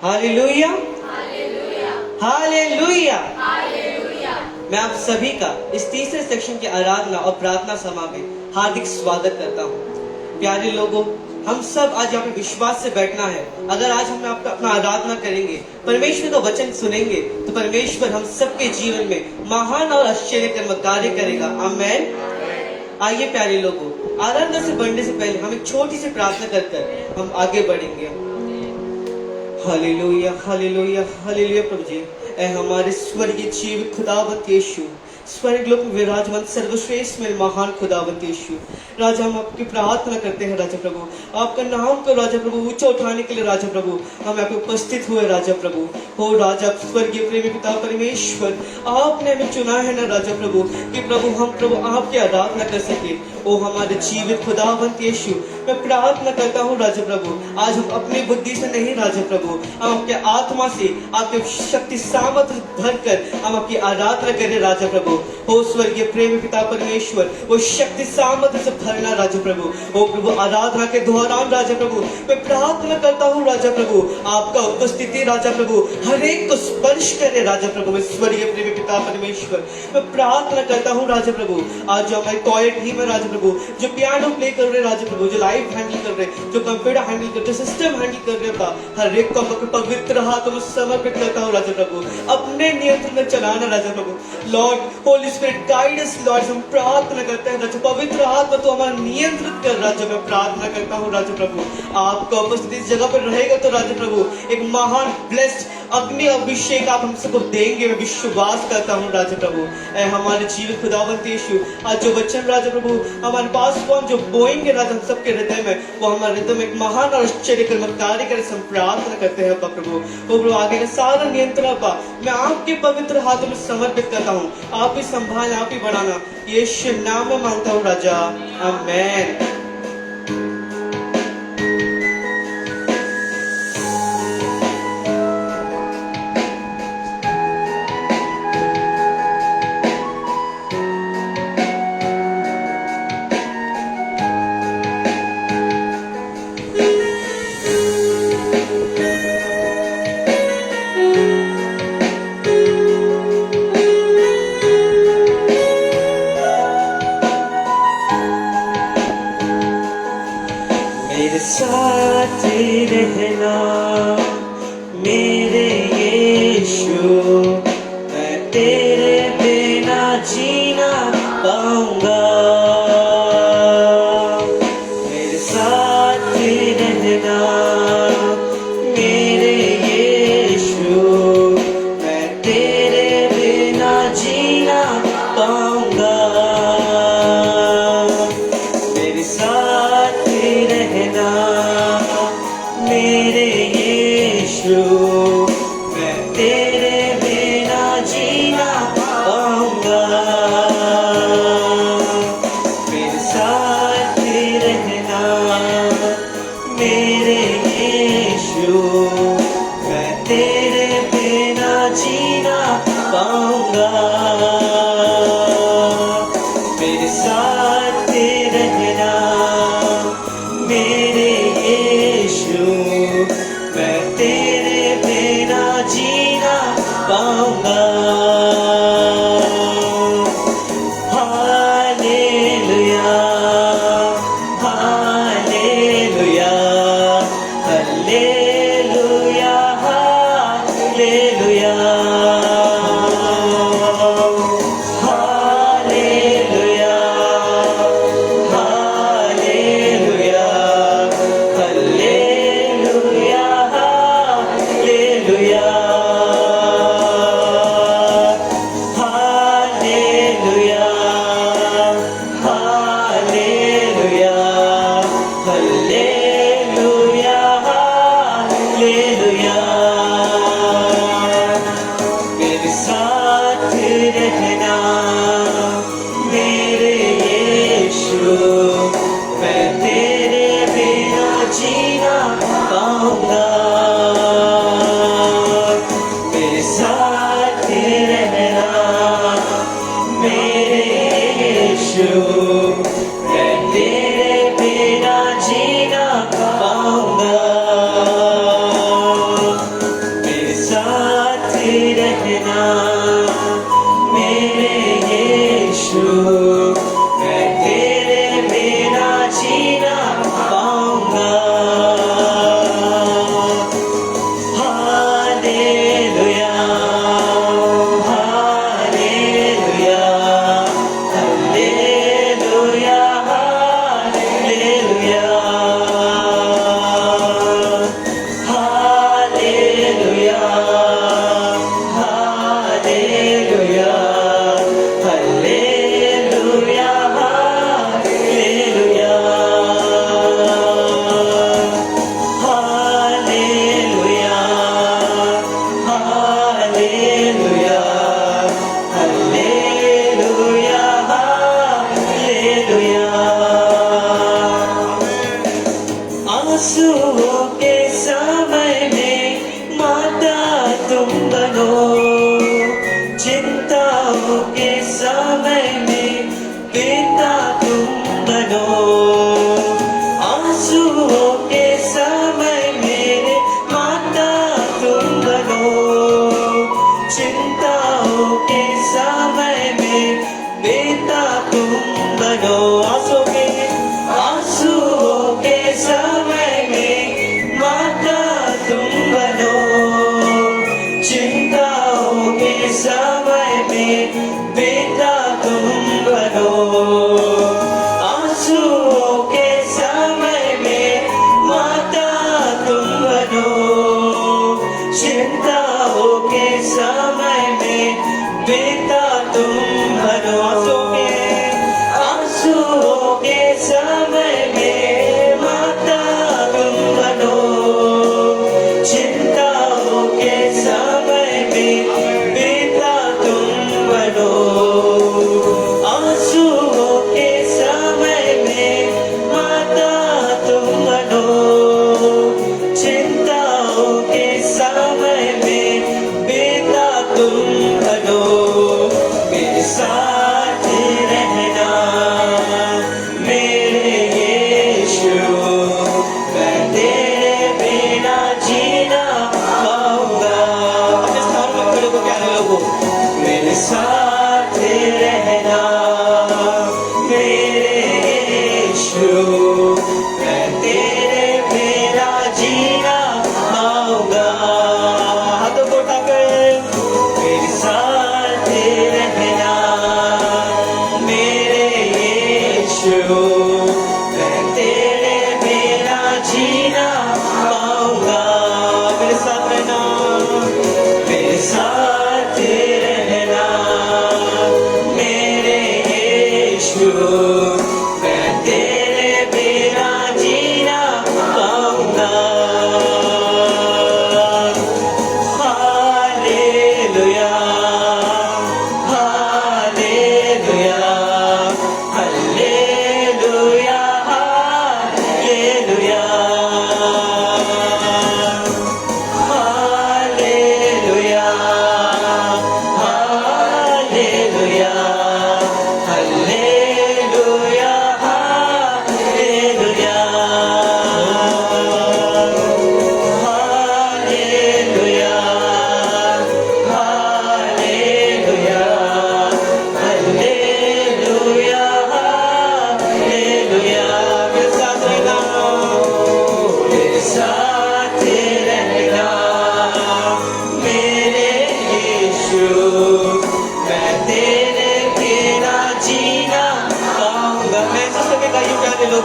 Hallelujah, hallelujah. Hallelujah. मैं आप सभी का इस तीसरे सेक्शन की आराधना और प्रार्थना सभा में हार्दिक स्वागत करता हूँ। प्यारे लोगों, हम सब आज यहाँ पे विश्वास से बैठना है। अगर आज हम अपना आराधना करेंगे, परमेश्वर का वचन सुनेंगे, तो परमेश्वर हम सबके जीवन में महान और आश्चर्यकर्म कार्य करेगा। आमेन। आइए प्यारे लोगों, आराधना से बढ़ने से पहले हम एक छोटी सी प्रार्थना कर हम आगे बढ़ेंगे। Hallelujah, hallelujah, hallelujah. प्रभु जी, ऐ हमारे स्वर्गीय जीव खुदावंत यीशु, स्वर्ग लोक में विराजमान सर्वश्रेष्ठ में महान खुदावंत यीशु, राजा हम आपकी प्रार्थना करते हैं। राजा प्रभु, आपका नाम को राजा प्रभु ऊंचा उठाने के लिए राजा प्रभु हम यहाँ पे उपस्थित हुए। राजा प्रभु, हो राजा स्वर्गीय प्रेमी पिता परमेश्वर, आपने हमें चुना है ना राजा प्रभु कि प्रभु हम प्रभु आपकी आराधना कर सके। ओ हमारे जीवित खुदावंत यीशु, मैं प्रार्थना करता हूँ राजा प्रभु, आज हम अपनी बुद्धि से नहीं राजा प्रभु, हम आपके आत्मा से आपके शक्ति सामर्थ भरकर हम आपकी आराधना करें राजा प्रभु। हो स्वर्गीय प्रेमी पिता परमेश्वर, वो शक्ति सामर्थ से भरना राजा प्रभु। ओ प्रभु, आराधना के दौरान राजा प्रभु मैं प्रार्थना करता हूँ राजा प्रभु, आपका उपस्थिति राजा प्रभु हर एक को स्पर्श करे राजा प्रभु। मैं स्वर्गीय प्रेमी पिता परमेश्वर मैं प्रार्थना करता हूँ राजा प्रभु, आज जो हमारे क्वायर टीम है राजा प्रभु, जो पियानो प्ले कर रहे राजा प्रभु, जो लाइव हैंडल कर रहे, जो कंप्यूटर हैंडल कर रहे, सिस्टम हैंडल कर रहे, हर एक को पवित्र हाथों में समर्पित करता हूँ राजा प्रभु, अपने नियंत्रण में चलाना राजा प्रभु। Lord Holy Spirit guide us Lord, हम प्रार्थना करते हैं राजा, पवित्र आत्मा तो हमारा नियंत्रित कर राजा। मैं प्रार्थना करता हूँ राजा प्रभु, आपका उपस्थिति इस जगह पर रहेगा तो राजा प्रभु एक महान ब्लेस्ड अग्नि अभिषेक आप हम सबको देंगे। मैं विश्वास करता हूँ राजा प्रभु। ऐ हमारे जीवित खुदावंत यीशु, आज जो वचन राजा प्रभु हमारे पास कौन जो बोएंगे राजा हम सबके हृदय में, वो हमारे हृदय में एक महान और आश्चर्यकर्म कार्य करे, हम प्रार्थना करते हैं प्रभु। वो प्रभु आगे का सारा नियंत्रण मैं आपके पवित्र हाथों में समर्पित करता हूँ। आप ही संभाल, आप ही बनाना, यीशु नाम में मांगता हूँ राजा, आमेन। साथ रहना मेरे यीशु, मैं तेरे बिना जीना पाऊंगा। मेरे साथ रहना मेरे यीशु, मैं तेरे बिना जीना पाऊंगा। मेरे साथ रहना मेरे यीशु, मैं तेरे बिना जीना पाऊंगा। मेरे साथ रहना मेरे यीशु, मैं तेरे बिना जीना पाऊंगा। मेरे साथ रहना मेरे यीशु, मैं तेरे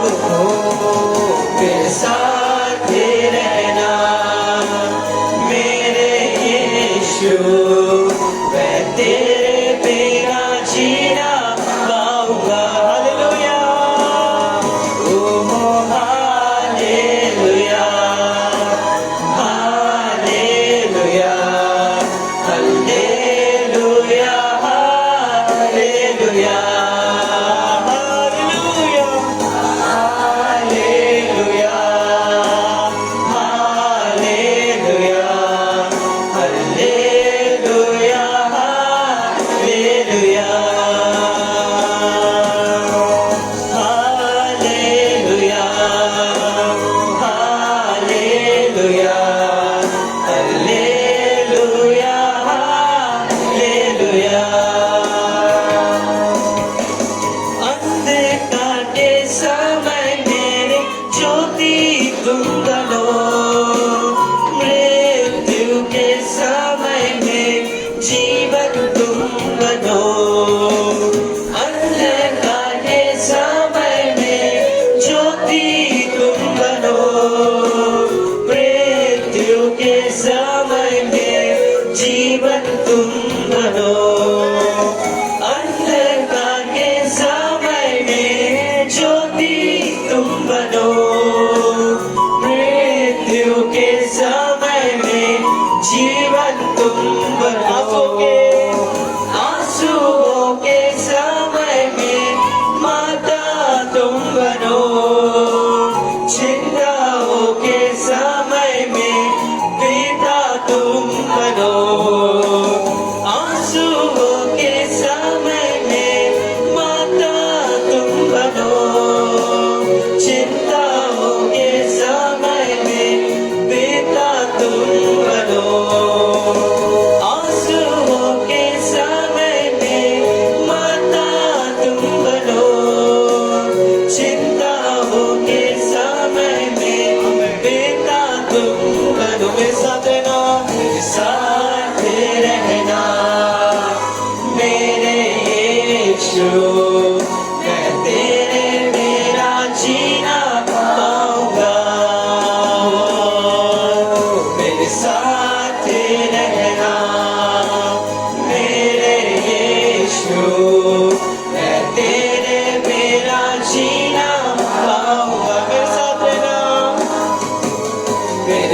कब हो मेरे साथ रहना मेरे यीशु मैं तेरे बिना जीना पाऊंगा हालेलुया ओ हालेलुया हालेलुया हालेलुया हालेलुया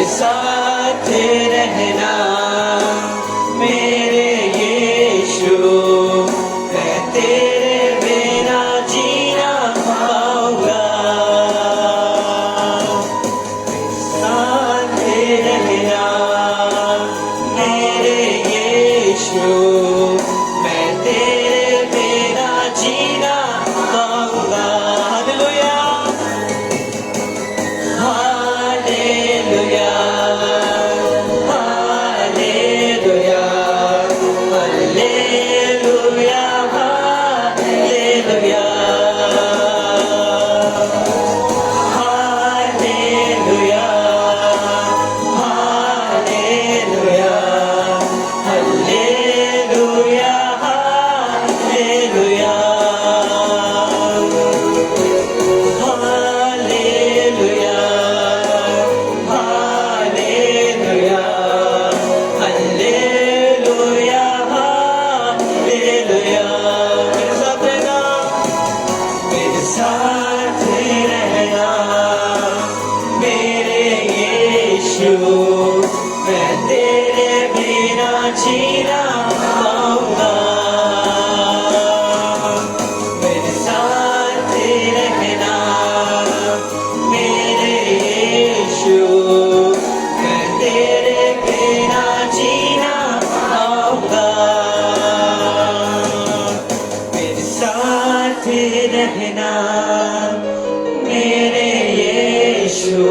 साथ रहना मेरे यीशु मैं तेरे बिना जीना पाऊंगा साथ रहना मेरे यीशु मैं तेरे बिना जीना पाऊंगा हालेलुया हालेलुया मैं तेरे बिना जीना पाऊंगा मेरे साथ रहना मेरे यीशु मैं तेरे बिना जीना पाऊंगा मेरे साथ रहना मेरे यीशु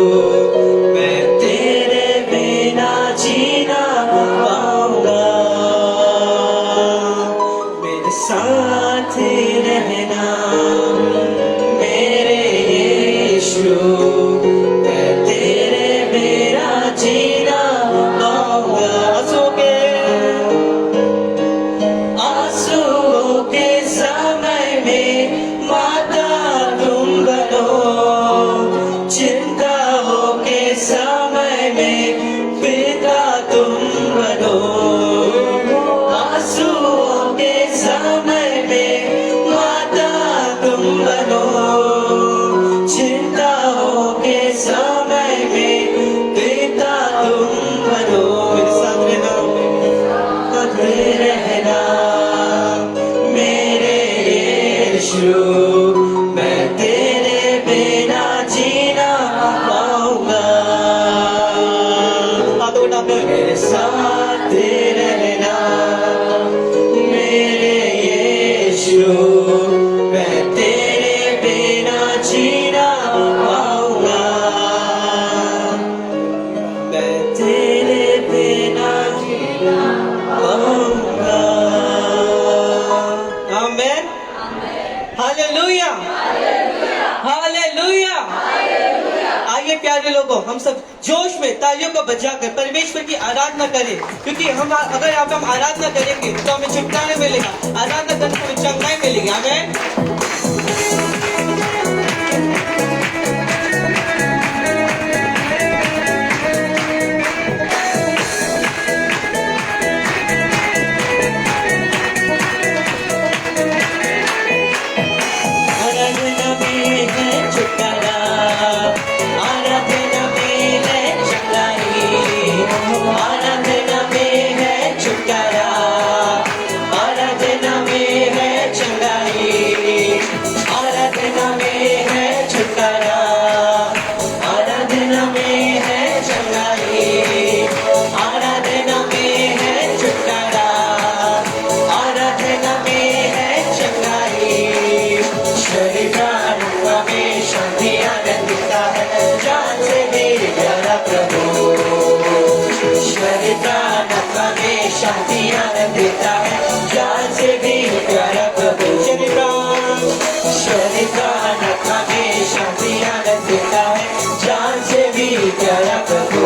मैं तेरे बिना जीना पाऊंगा पिता तुम बनो, आंसुओं के समय में माता तुम बनो, चिंताओं के समय में पिता तुम बनो। मेरे साथ रहना मेरे यीशु, मैं तेरे बिना जीना पाऊंगा। हाथों उठा के मेरे साथ रहना मेरे यीशु, मैं तेरे बिना जीना पाऊंगा, मैं तेरे बिना जीना पाऊंगा। आमेन, हालेलुया, हालेलुया। आइए प्यारे लोगों, हम सब जोश में तालियों को बजाकर परमेश्वर की आराधना करें, क्योंकि हम अगर आप हम आराधना करेंगे तो हमें छुटकारा मिलेगा, आराधना करने से हमें चंगाई मिलेगी। आमेन। आराधना में है छुटकारा, आराधना में है चंगाई, आराधना में है छुटकारा, आराधना में है चंगाई, आराधना में है छुटकारा, आराधना में है चंगाई, आराधना में है छुटकारा, आराधना में है चंगाई। शरीर प्राण में शांति आनंद देता है, जान से भी प्यारा प्रभु। शरीर प्राण में शांति आनंद देता है, जान से भी प्यारा प्रभु। शरीर प्राण में शांति आनंद देता है, जान से भी प्यारा प्रभु।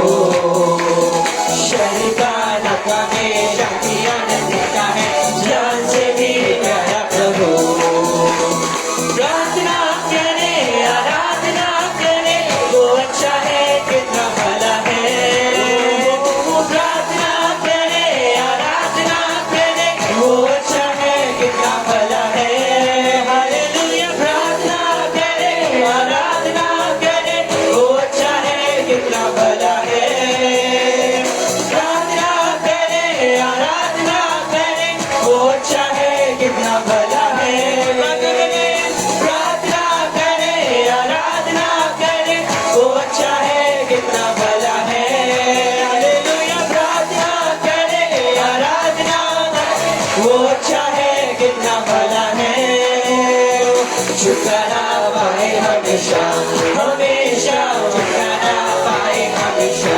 शरीर प्राण में शांति आनंद देता है, जान से भी प्यारा प्रभु। प्रार्थना करे, आराधना करे, वो अच्छा है, कितना भला है। प्रार्थना करे, आराधना करे, वो अच्छा है, कितना भला है। हालेलुया। प्रार्थना करे, आराधना करे, वो अच्छा है, कितना भला है। प्रार्थना करे, आराधना करे, वो अच्छा है, कितना भला है। प्रार्थना करे, आराधना करे, वो अच्छा है, कितना भला है। हालेलुया। प्रार्थना करे, आराधना करे, वो अच्छा है, कितना भला है। छुटकारा पाए हमेशा, हमेशा छुटकारा पाए हमेशा,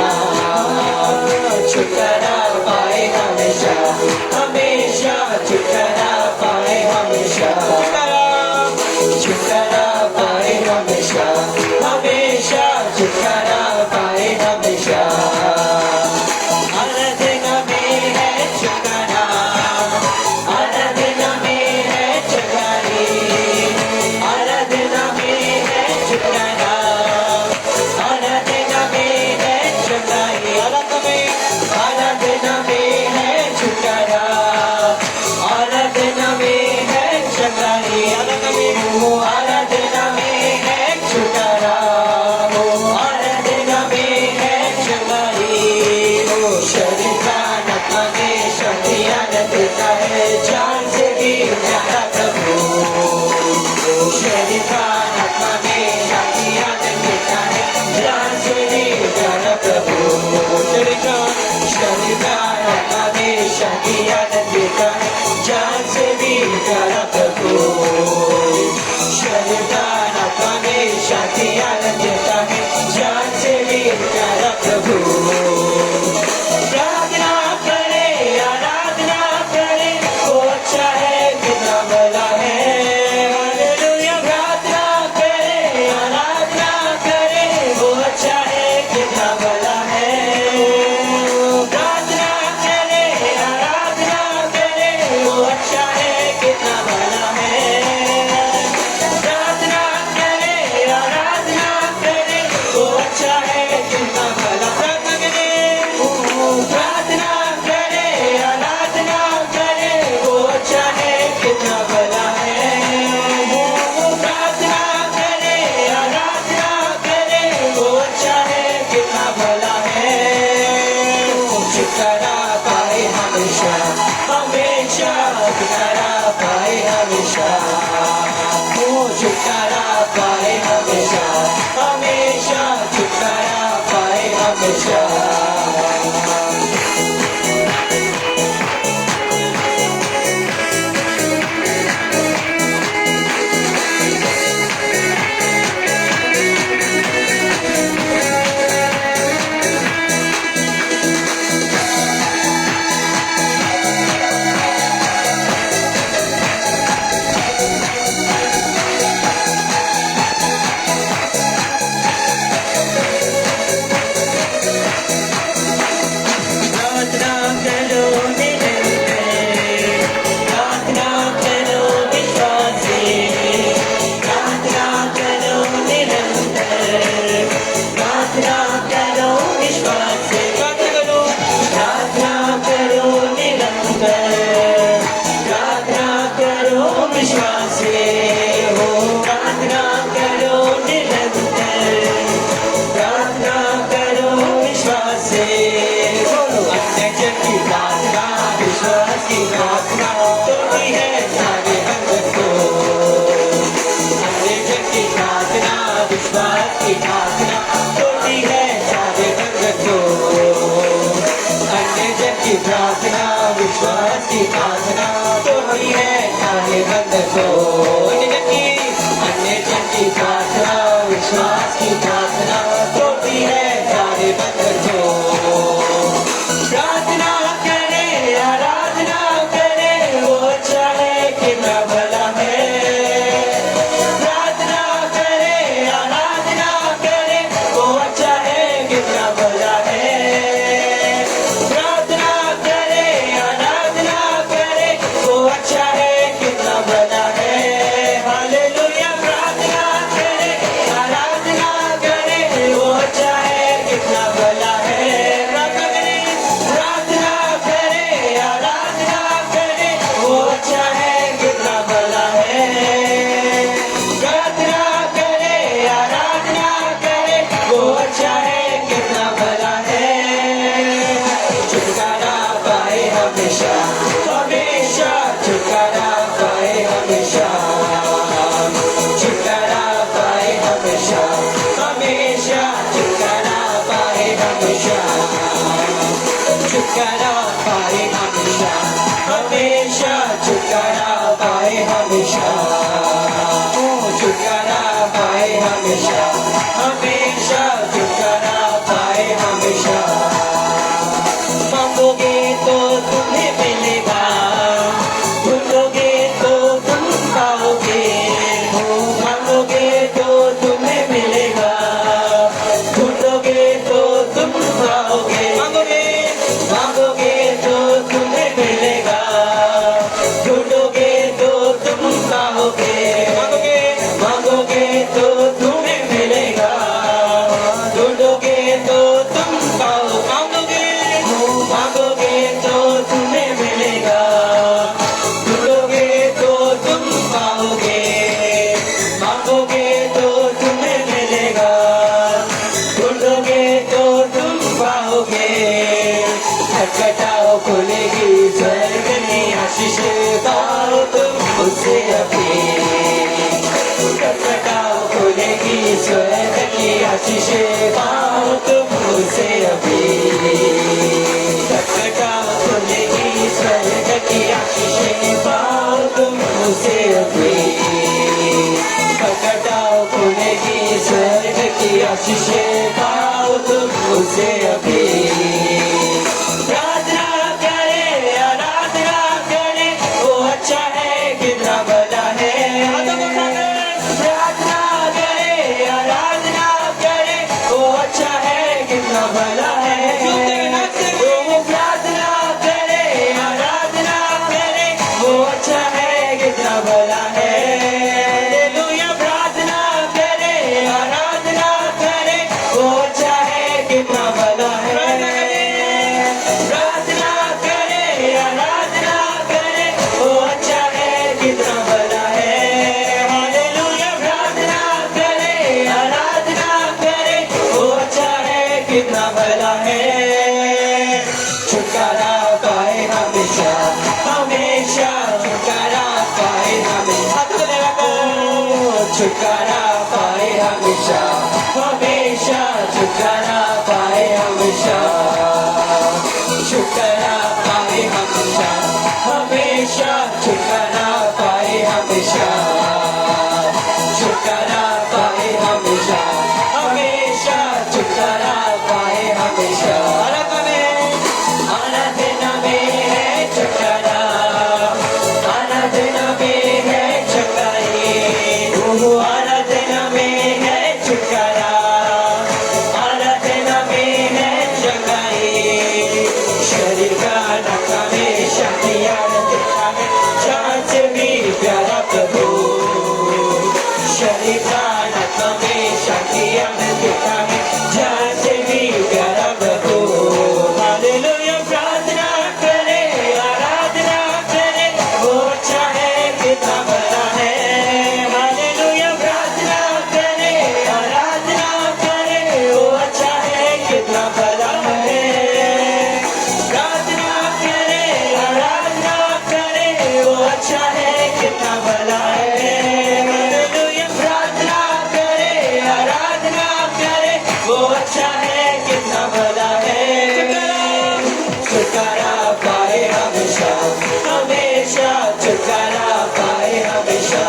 छुटकारा पाए हमेशा, हमेशा छुटकारा पाए हमेशा, छुटकारा पाए हमेशा, हमेशा छुटकारा पाए हमेशा। आराधना में है छुटकारा, आराधना में है चंगाई, आराधना में है छुटकारा, आराधना में है चंगाई, आराधना में है छुटकारा, आराधना में है चंगाई, आराधना में है छुटकारा, आराधना में है चंगाई। शरीर प्राण में शांति आनंद देता है, जान से भी प्यारा प्रभु। शरीर प्राण में शांति आनंद देता है, जान से भी प्यारा प्रभु। शरीर प्राण में शांति आनंद देता है, जान से भी प्यारा प्रभु। शरीर प्राण में शांति आनंद देता है, जान से भी प्यारा प्रभु। प्रार्थना करे, आराधना करे, वो अच्छा है, कितना भला है। हालेलुया। प्रार्थना करे, आराधना करे, वो अच्छा है, कितना भला है। प्रार्थना करे, आराधना छुटकारा पाए हमेशा हमेशा, छुटकारा पाए हमेशा, ओ छुटकारा पाए हमेशा हमेशा, छुटकारा पाए हमेशा। प्रार्थना विश्वास की प्रार्थना तोड़ी है सारे बंधन को, अन्य जन की प्रार्थना विश्वास की प्रार्थना तोड़ी है सारे बंधन को। प्रार्थना करे आराधना करे वो अच्छा है कितना भला है, प्रार्थना करे आराधना करे वो अच्छा है कितना भला है, अच्छा है कितना बड़ा है। हालेलुया, प्रार्थना करे आराधना करे वो अच्छा है कितना बड़ा है। प्रार्थना करे आराधना करे वो अच्छा है कितना बड़ा है। प्रार्थना करे आराधना करे वो अच्छा है कितना बड़ा है। छुटकारा पाए हमेशा हमेशा, छुटकारा पाए हमेशा, छुटकारा पाए हमेशा हमेशा, छुटकारा पाए हमेशा, छुटकारा पाए हमेशा हमेशा, छुटकारा पाए हमेशा, ओ छुटकारा पाए हमेशा हमेशा, छुटकारा पाए हमेशा। मांगोगे तो तुम्हें मिलेगा, ढूंढोगे तो तुम पाओगे, मांगोगे तो तुम्हें मिलेगा, ढूंढोगे तो तुम पाओगे, मांगोगे मांगोगे तो तुम्हें मिलेगा, ढूंढोगे तो तुम पाओगे, मांगोगे मांगोगे तो तुम्हें मिलेगा, ढूंढोगे तो तुम पाओ, मांगोगे मांगोगे तो तुम्हें मिलेगा, ढूंढोगे तो तुम पाओगे, मांगोगे तो तुम्हें मिलेगा, ढूंढोगे तो तुम पाओगे। खटखटाओ खुलेगी स्वर्ग की आशीष पाओ तुम उससे अभी, खटखटाओ खुलेगी स्वर्ग की आशीष पाओ तुम उससे अभी, खटखटाओ खुलेगी स्वर्ग की आशीष पाओ तुम उससे अभी, खटखटाओ खुलेगी स्वर्ग की आशीष पाओ तुम उससे अभी। प्रार्थना करे आराधना करे वो अच्छा है कितना बड़ा है, प्रार्थना करे आराधना करे वो अच्छा है कितना भला है। छुटकारा पाए हमेशा, छुटकारा पाए हमेशा, हमेशा छुटकारा पाए हमेशा, छुटकारा पाए हमेशा, हमेशा छुटकारा पाए हमेशा। आराधना में है छुटकारा, आराधना में है छुटकारे, आराधना में है छुटकारा, आराधना में है छुटकारे। शरीर का नखा में शक्तियाँ देता है, जान से भी प्यारा प्रभु, शरीर का नखा में शक्तियाँ देता है, जान से भी प्यारा प्रभु। हालेलुया प्रार्थना करे, आराधना करे, वो अच्छा है कितना बड़ा है। हालेलुया प्रार्थना करे, आराधना करे, वो अच्छा है कितना बड़ा है। प्रार्थना करे, आराधना करे, वो अच्छा है कितना बड़ा है। हालेलुया प्रार्थना करे, आराधना करे, वो अच्छा है कितना बड़ा है। छुटकारा पाए हमेशा, हमेशा छुटकारा पाए हमेशा,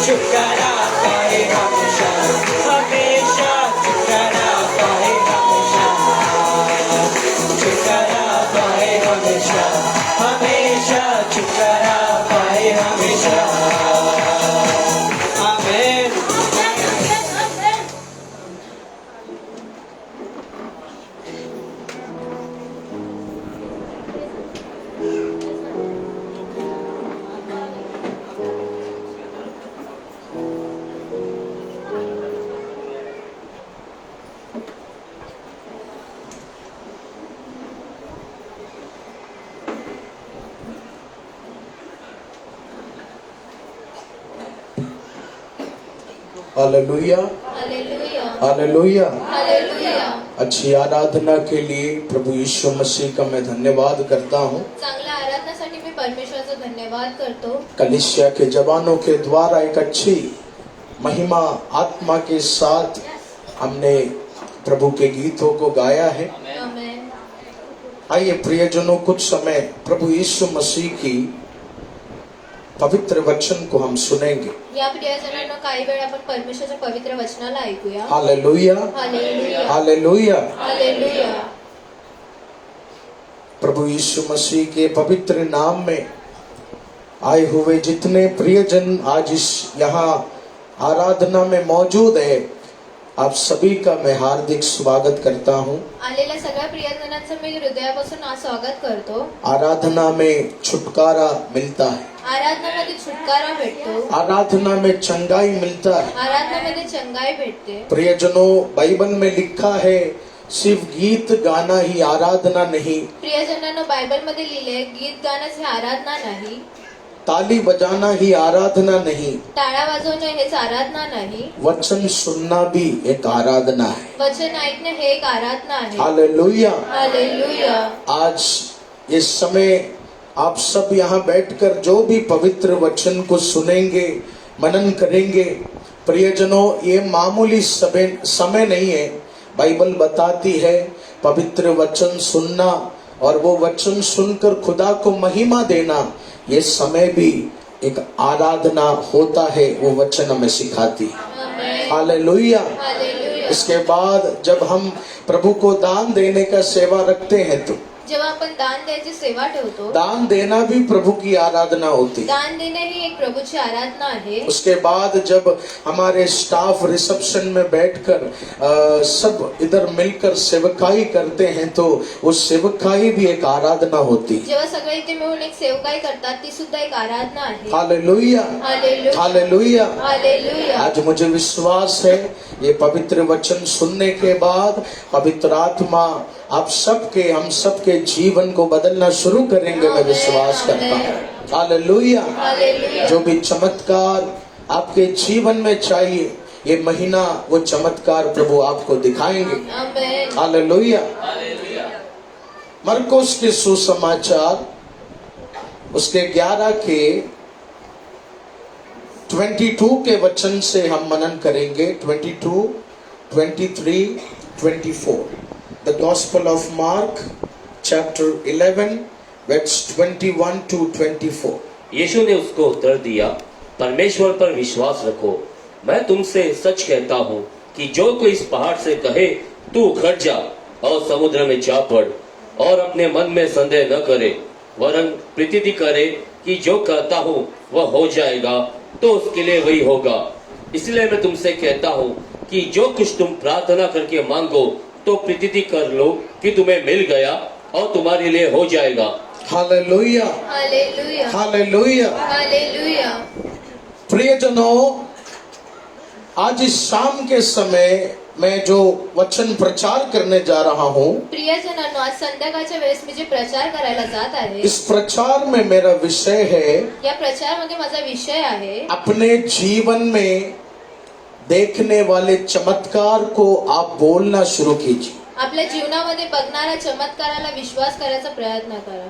छुटकारा पाए हमेशा, हमेशा छुटकारा पाए हमेशा, छुटकारा पाए हमेशा, हमेशा छुटकारा पाए हमेशा। आमीन। Hallelujah, hallelujah, hallelujah. हालेलुया। अच्छी आराधना के लिए प्रभु यीशु मसीह का मैं धन्यवाद करता हूँ। चांगल्या आराधनासाठी मी परमेश्वराचा धन्यवाद करतो। कलीसिया के जवानों के द्वारा एक अच्छी महिमा आत्मा के साथ हमने प्रभु के गीतों को गाया है। आमेन। आइए प्रियजनों, कुछ समय प्रभु यीशु मसीह की पवित्र वचन को हम सुनेंगे। या प्रियजनांनो, काही वेळ आपण परमेश्वराच्या पवित्र वचनाला ऐकूया। Hallelujah, hallelujah, hallelujah. हालेलुया। प्रभु यीशु मसीह के पवित्र नाम में आए हुए जितने प्रियजन आज इस यहाँ आराधना में मौजूद है, आप सभी का मैं हार्दिक स्वागत करता हूँ। आलेल्या सगळ्या प्रियजनांचं मी हृदयापासून आज स्वागत करतो। आराधना में छुटकारा मिलता है, आराधनामध्ये छुटकारा भेटतो, आराधना में चंगाई मिलता है। आराधनामध्ये चंगाई भेटते। प्रियजनों, बाइबल में लिखा है सिर्फ गीत गाना ही आराधना नहीं, प्रियजनांनो, बायबलमध्ये लिहिले गीत गाणंच हे आराधना नाही, ताली बजाना ही आराधना नहीं, टाळ्या वाजवणं हेच आराधना नाही, वचन सुनना भी एक आराधना है। वचन ऐकणं हे एक आराधना आहे। हालेलुया। हालेलुया। आज इस समय आप सब यहाँ बैठकर जो भी पवित्र वचन को सुनेंगे, मनन करेंगे, प्रियजनों, ये मामूली समय नहीं है। बाइबल बताती है पवित्र वचन सुनना और वो वचन सुनकर खुदा को महिमा देना, ये समय भी एक आराधना होता है, वो वचन हमें सिखाती है। आमेन। हालेलुया। हालेलुया। इसके बाद जब हम प्रभु को दान देने का सेवा रखते हैं तो जेव्हा आपण दान द्यायची सेवा ठेवतो, दान देना भी प्रभु की आराधना होती है। दान देणे ही एक प्रभूची आराधना आहे। उसके बाद जब हमारे स्टाफ रिसेप्शन में बैठकर सब इधर मिलकर सेवकाई करते हैं तो उस सेवकाई भी एक आराधना होती है। जेव्हा सगळे इथे मिळून एक सेवकाई करतात, ती सुद्धा एक आराधना आहे। Hallelujah, hallelujah, hallelujah. हालेलुया। आज मुझे विश्वास है ये पवित्र वचन सुनने के बाद पवित्र आत्मा आप सबके, हम सबके जीवन को बदलना शुरू करेंगे, मैं विश्वास करता हूँ। हालेलुया। हालेलुया। जो भी चमत्कार आपके जीवन में चाहिए, ये महीना वो चमत्कार प्रभु आपको दिखाएंगे। आमेन। हालेलुया। मरकुस के सुसमाचार उसके 11 के 22 के वचन से हम मनन करेंगे। 22 23-24. The Gospel of Mark, chapter 11, verse 21 to 24. यीशु ने उसको उत्तर दिया, परमेश्वर पर विश्वास रखो। मैं तुमसे सच कहता हूँ कि जो कोई इस पहाड़ से कहे तू उखड़ जा और समुद्र में जा पड़, और अपने मन में संदेह न करे, वरन प्रतीति करे कि जो कहता हूँ वह हो जाएगा, तो उसके लिए वही होगा। इसलिए मैं तुमसे कहता हूँ कि जो कुछ तुम प्रार्थना करके मांगो तो प्रतीति कर लो कि तुम्हें मिल गया और तुम्हारे लिए हो जाएगा। Hallelujah, hallelujah hallelujah. हालेलुया। प्रियजनों, आज इस शाम के समय मैं जो वचन प्रचार करने जा रहा हूँ, प्रियजनांनो, आज संध्याकाळच्या वेळेस मी जे प्रचार करायला जात आहे, इस प्रचार में मेरा विषय है, या प्रचारामध्ये माझा विषय आहे, अपने जीवन में देखने वाले चमत्कार को आप बोलना शुरू कीजिए। आपल्या जीवनामध्ये बघणाऱ्या चमत्काराला विश्वास करायचा प्रयत्न करा।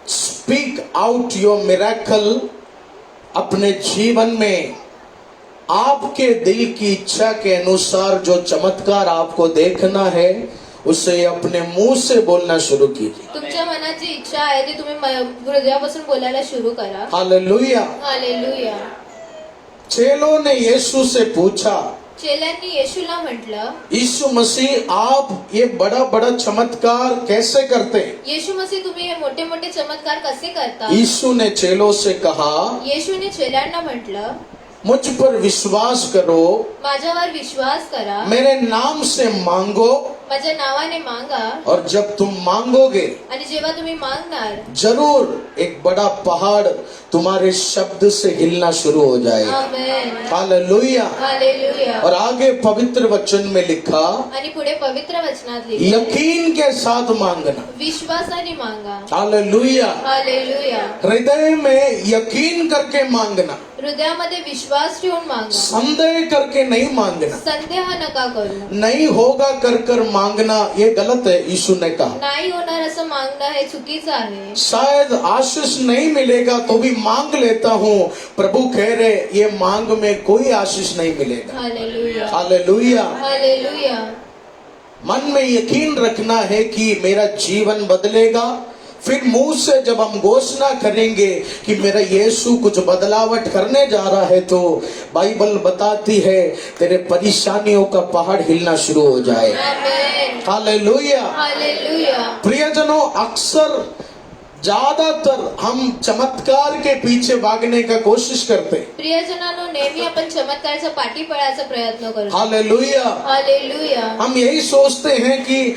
Speak out your miracle. अपने जीवन में आपके दिल की इच्छा के अनुसार जो चमत्कार आपको देखना है, उसे अपने मुंह से बोलना शुरू कीजिए। तुमच्या मनात जी इच्छा आहे ती तुम्ही हृदयापासून बोलायला सुरू करा। हालेलुया। हालेलुया। चेलों ने यीशु से पूछा, चेल्यांनी येशूला म्हटलं, यीशु मसीह आप ये बड़ा बड़ा चमत्कार कैसे करते हैं? येशू मसीह तुम्ही हे मोठे मोठे चमत्कार कसे करता? यीशु ने चेलों से कहा, येशूने चेल्यांना म्हटलं, मुझ पर विश्वास करो, माझ्यावर विश्वास करा, मेरे नाम से मांगो, माझ्या नावाने मागा, और जब तुम मांगोगे आणि जेव्हा तुम्ही मागणार, जरूर एक बड़ा पहाड़ तुम्हारे शब्द से हिलना शुरू हो जाएगा। आमेन। हालेलुया। हालेलुया। और आगे पवित्र वचन में लिखा, आणि पुढे पवित्र वचनात लिहिलं, यकीन के साथ मांगना। विश्वासाने मागा। हालेलुया। हालेलुया। हृदय में यकीन करके मांगना, हृदयामध्ये विश्वास ठेवून मागा, संदेह करके नहीं मांगना। संदेह नका करू, नहीं होगा कर कर मांगना, ये गलत है, यीशु ने कहा। नाही होणार असं मागणं हे चुकीचं आहे। शायद आशीष नहीं मिलेगा तो भी मांग लेता हूँ, प्रभु कह रहे ये मांग में कोई आशीष नहीं मिलेगा। हालेलुया। हालेलुया। हालेलुया। मन में यकीन रखना है कि मेरा जीवन बदलेगा। फिर मुंह से जब हम घोषणा करेंगे कि मेरा यीशु कुछ बदलावट करने जा रहा है, तो बाइबल बताती है तेरे परेशानियों का पहाड़ हिलना शुरू हो जाए। आमेन। हालेलुया। हालेलुया। प्रियजनों, अक्सर ज्यादातर हम चमत्कार के पीछे भागने का कोशिश करते हैं। प्रियजनांनो, नेहमी आपण चमत्काराच्या पाठी पळायचा प्रयत्न करतो। हालेलुया। हालेलुया। हम यही सोचते हैं कि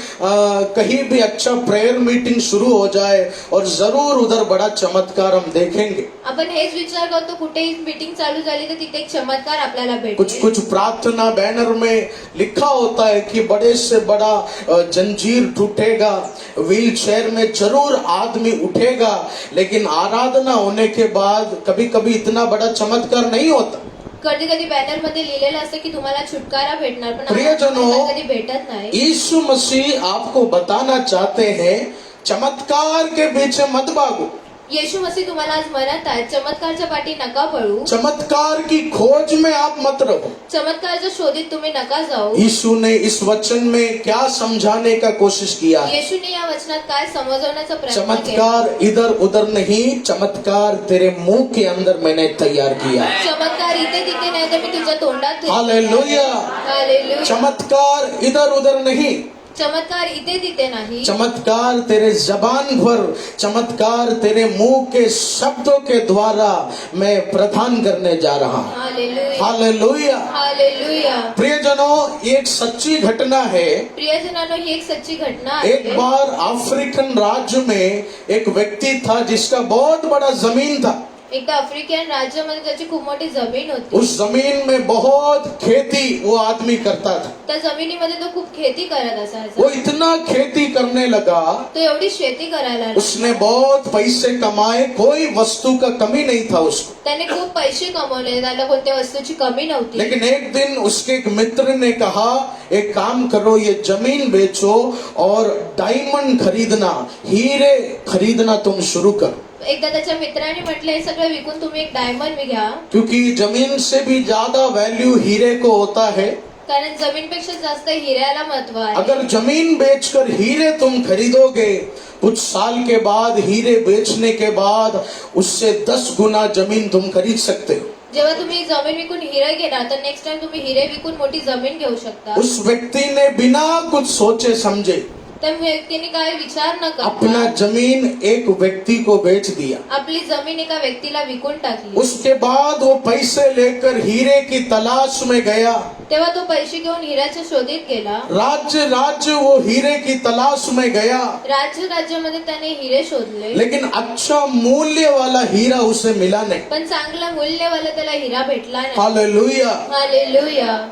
कहीं भी अच्छा प्रेयर मीटिंग शुरू हो जाए और जरूर उधर बड़ा चमत्कार हम देखेंगे। आपण हेच विचार करतो, कुठेही मीटिंग चालू झाली तर तिथे एक चमत्कार आपल्याला कुछ भेटेल। कुछ प्रार्थना बैनर में लिखा होता है कि बड़े से बड़ा जंजीर टूटेगा, व्हील चेयर में जरूर आदमी उठेगा, लेकिन आराधना होने के बाद कभी कभी इतना बड़ा चमत्कार नहीं होता। कधी कधी बॅनर मध्ये लिहिलेलं असतं की तुम्हाला छुटकारा भेटणार, पण प्रियजनों, आपल्याला कधी भेटत नाही। यीशु मसीह आपको बताना चाहते हैं, चमत्कार के पीछे मत भागो। येशू मसीह तुम्हाला आज म्हणत आहेत, चमत्कारच्या पाठी नका पळू, चमत्कार की खोज में आप मत रहो। चमत्कारच्या शोधित तुम्ही नका जाऊ। यीशु ने इस वचन में क्या समझाने का कोशिश किया है? येशूने या वचनात काय समजवण्याचा प्रयत्न केला? चमत्कार इधर उधर नहीं, चमत्कार तेरे मुंह के अंदर मैंने तैयार किया है। चमत्कार इथे तिथे नाही तर मी तुझ्या तोंडात हालेलुया। हालेलुया। चमत्कार इधर उधर नहीं, चमत्कार इथे तिथे नाही, चमत्कार तेरे जबान पर, चमत्कार तेरे मुंह के शब्दों के द्वारा मैं प्रदान करने जा रहा हूँ। हालेलुया। हालेलुया। हालेलुया। प्रियजनों, ये एक सच्ची घटना है। प्रियजनांनो, ही एक सच्ची घटना एक आहे। बार अफ्रीकन राज्य में एक व्यक्ती था जिसका बहुत बड़ा जमीन था। एकदा आफ्रिकन राज्यामध्ये त्याची खूप मोठी जमीन होती। उस जमीन में बहुत खेती वो आदमी करता था। त्या जमिनीमध्ये तो खूप खेती करत वो असायचा। इतना खेती करने लगा, तो एवढी शेती करायला लागला। उसने बहुत पैसे कमाए, कोई वस्तु का कमी नहीं था उसको। त्याने खूप पैसे कमवले, त्याला कोणत्या वस्तूची कमी नव्हती। लेकिन एक दिन उसके एक मित्र ने कहा, एक काम करो, ये जमीन बेचो और डायमंड खरीदना, हीरे खरीदना तुम शुरू करो। एकदा त्याच्या मित्राने म्हटले, हे सगळं विकून तुम्ही एक डायमंड घ्या, क्योंकि जमीन से भी ज्यादा वैल्यू हीरे को होता है। कारण जमीनपेक्षा जास्त हिऱ्याला महत्व आहे. अगर जमीन बेचकर हीरे तुम खरीदोगे, कुछ साल के बाद हीरे बेचने के बाद उससे 10 गुना जमीन तुम खरीद सकते हो. जेव्हा तुम्ही जमीन विकून हिरे घेणार तर नेक्स्ट टाइम तुम्ही हिरे विकून मोठी जमीन घेऊ शकता. उस व्यक्ति ने बिना कुछ सोचे समझे त्या व्यक्तीने काय विचार न अपना करता जमीन एक व्यक्ति को बेच दिया. आपली जमीन एका व्यक्तीला विकून टाकली. उसके बाद वो पैसे लेकर हीरे की तलाश में गया. तेव्हा तो पैसे घेऊन हिऱ्याच्या शोधीत गेला. राज्य राज्य वो हीरे की तलाश में गया, राज्यामध्ये त्याने हिरे शोधले, लेकिन अच्छा मूल्य वाला हीरा उसे मिला नहीं. पण चांगला मूल्यवाला त्याला हिरा भेटला नाही. हालेलुया. हालेलुया.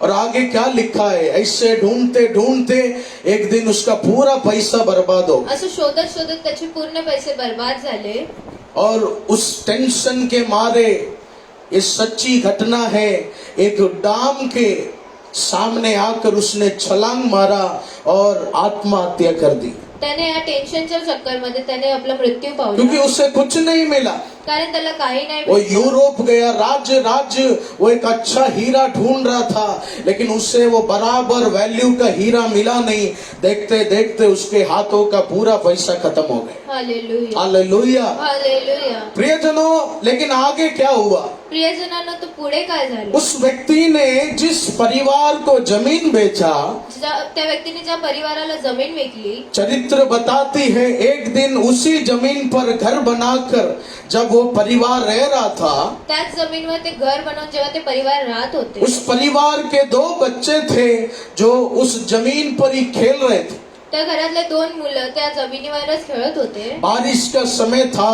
और आगे क्या लिखा है, ऐसे ढूंढते ढूंढते एक दिन उसका पूरा पैसा बर्बाद हो गया. असं शोधत शोधत त्याचे पूर्ण पैसे बर्बाद झाले. और उस टेंशन के मारे, ये सच्ची घटना है, एक डाम के सामने आकर उसने छलांग मारा और आत्महत्या कर दी. त्याने या टेन्शनच्या चक्करमध्ये त्याने आपला मृत्यू क्योंकि पावला. उसे कुछ नहीं मिला. कारण त्याला काही नाही वो भेटलं. यूरोप गया, राज्य राज्य वो एक अच्छा हीरा ढूंढ रहा था, लेकिन उसे वो बराबर वैल्यू का हीरा मिला नहीं. देखते देखते उसके हाथों का पूरा पैसा खत्म हो गया. हालेलुया. हालेलुया. हालेलुया. प्रियजनों, लेकिन आगे क्या हुआ? प्रियजनांना तो पुढे काय झालं? उस व्यक्ति ने जिस परिवार को जमीन बेचा, त्या व्यक्तीने ज्या परिवाराला जमीन विकली, चरित्र बताती है एक दिन उसी जमीन पर घर बनाकर जब वो परिवार रह रहा था, त्याच जमीनवर ते घर बनवून जेव्हा ते परिवार राहत होते, उस परिवार के 2 बच्चे थे जो उस जमीन पर ही खेल रहे थे. त्या घरातले 2 मुलं त्या जमिनीवरच खेळत होते. बारिश का समय था,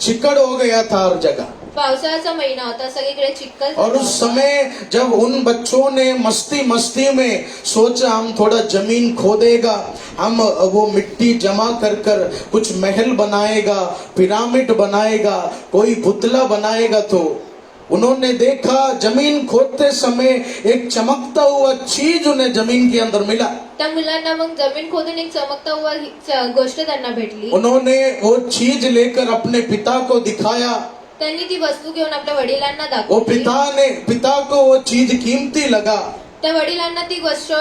चिकड़ हो गया था हर जगह. पावसाळ्याचा महिना होता, सगळीकडे चिखल और झाला उस होता. समय जब उन बच्चों ने मस्ती मस्ती में सोचा हम थोड़ा जमीन खोदेगा, हम वो मिट्टी जमा कर कर कुछ महल बनाएगा, पिरामिड बनाएगा, कोई पुतला बनाएगा, तो उन्होंने देखा जमीन खोदते समय एक चमकता हुआ चीज उन्हें जमीन के अंदर मिला. त्या मुलांना मग जमीन खोदून एक चमकता हुआ गोष्ट त्यांना भेटली. उन्होंने वो चीज लेकर अपने पिता को दिखाया. त्यांनी ती वस्तू घेऊन आपल्या वडिलांना वो दाखवली. पिता को वो चीज कीमती लगा. त्या वडिलांना ती गोष्ट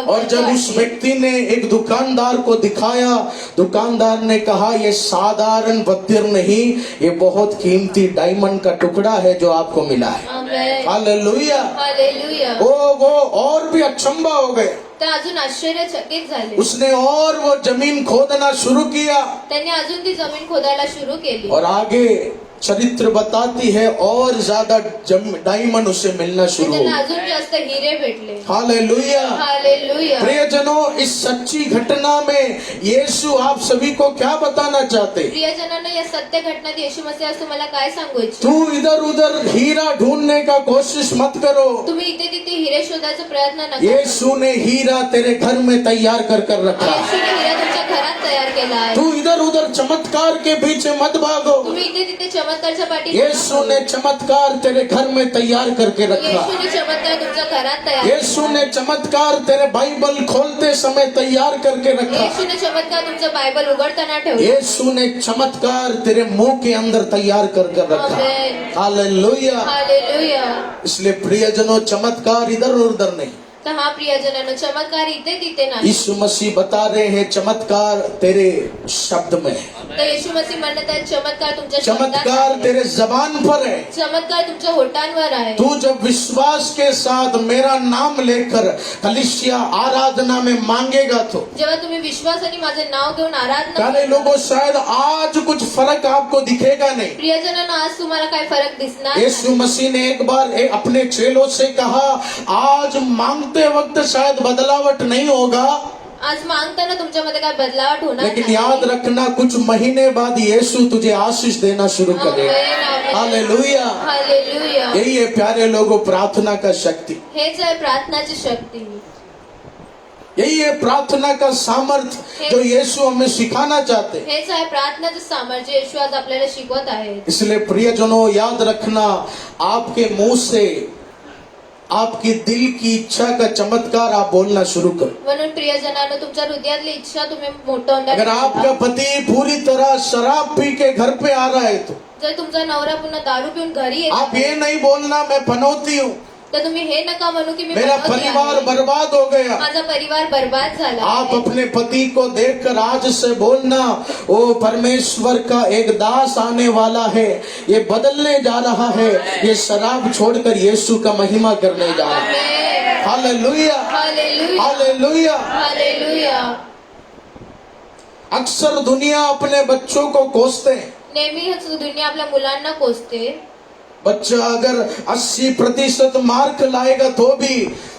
और जब उस व्यक्ति ने एक दुकानदार को दिखाया, दुकानदार ने कहा ये साधारण पत्थर नहीं, ये बहुत कीमती डायमंड का टुकड़ा है जो आपको मिला है. आमेन. हालेलुया. हालेलुया. वो और भी अचंबा हो गए. त्या अजून आश्चर्यचकित झाले. उसने और वो जमीन खोदना शुरू किया. त्यांनी अजून ती जमीन खोदायला सुरू केली. और आगे चरित्र बताती है और ज्यादा डायमंड उसे मिलना शुरू त्यांना हुआ. अजून जास्त हिरे भेटले. हालेलुया. हालेलुया. प्रियजनों, इस सच्ची घटना में यीशु आप सभी को क्या बताना चाहते? प्रियजनांना या सत्य घटनेत येशू मसीह आज तुम्हाला काय सांगू इच्छितो? तू इधर उधर हीरा ढूंढने का कोशिश मत करो. तुम्ही इथे तिथे हिरे शोधायचा प्रयत्न नका करू. यीशु ने हीरा तेरे घर में तैयार कर रखा है. येशूने हिरा तुमच्या घरात तयार केला आहे. तू इधर उधर चमत्कार के पीछे मत भागो. तुम्ही इथे तिथे चमत्कारच्या पाठी यीशु ने चमत्कार तेरे घर में तैयार करके रखा. येशूने चमत्कार तुमच्या घरात तयार यीशु ने चमत्कार तेरे बाइबल खोलते समय तैयार करके रखा. येशूने चमत्कार तुमचं बायबल उघडताना ठेवलं. यीशु ने चमत्कार तेरे मुंह के अंदर तैयार करके रखा. आमेन. हालेलुया. हालेलुया. इसलिए प्रियजनों, चमत्कार इधर उधर नहीं. तर हा प्रियजनांनो, चमत्कार इथे तिथे नाही. यीशु मसीह बता रहे हैं चमत्कार तेरे शब्द में है. तर येशू मसीह म्हणत आहेत चमत्कार तुमच्या शब्दात चमत्कार आहे. तेरे जबान पर है. चमत्कार तुमच्या होठांवर आहे. तू जब विश्वास के साथ मेरा नाम लेकर कलीसिया आराधना में मांगेगा तो जेव्हा तुम्ही विश्वास आणि माझे नाव घेऊन आराधना प्यारे करता, लोगों, शायद आज कुछ फर्क आपको दिखेगा नहीं. प्रियजनांनो, आज तुम्हाला काय फरक दिसणार यीशु नाही. मसीह ने एक बार अपने चेलों से कहा, आज मांगते वक्त शायद बदलावट नहीं होगा, आज मागताना तुमच्यामध्ये काय बदलावट होणार लेकिन नाही. याद रखना कुछ महीने बाद यीशु तुझे आशीष देना शुरू करेगा. आमेन, आमेन. हालेलुया. हालेलुया. यही है प्यारे लोगों प्रार्थना का शक्ति. हेच आहे प्रार्थनाची शक्ती. यही है प्रार्थना का सामर्थ्य जो यीशु हमें सिखाना चाहते हैं. हेच आहे प्रार्थनाचं सामर्थ्य येशू आज आपल्याला शिकवत आहे. इसलिए प्रियजनों, याद रखना, आपके मुंह से आपकी दिल की इच्छा का चमत्कार आप बोलना शुरू करो. म्हणून प्रियजनांनो, तुमच्या हृदयातली इच्छा तुम्ही मोठं अगर आपका पति पूरी तरह शराब पी के घर पे आ रहा है तो जर तुमचा नवरा पुन्हा दारू पिऊन घरी येत आप आहे, ये नहीं बोलना मैं पनौती हूँ. तर तुम्ही हे नका म्हणू की मी मेरा बनवते परिवार आहे. बर्बाद हो गया। माझा परिवार बर्बाद झाला आप आहे. अपने पति को देखकर आज से बोलना, ओ परमेश्वर का एक दास आने वाला है, ये बदलने जा रहा है, ये शराब छोड़कर यीशु का महिमा करने जा रहा है। Amen. Hallelujah, hallelujah. Hallelujah. Hallelujah. अक्सर दुनिया अपने बच्चों को कोसते हैं। नेहमीच दुनिया आपल्या मुलांना कोसते. बच्चा अगर 80% मार्क लाएगा तो भी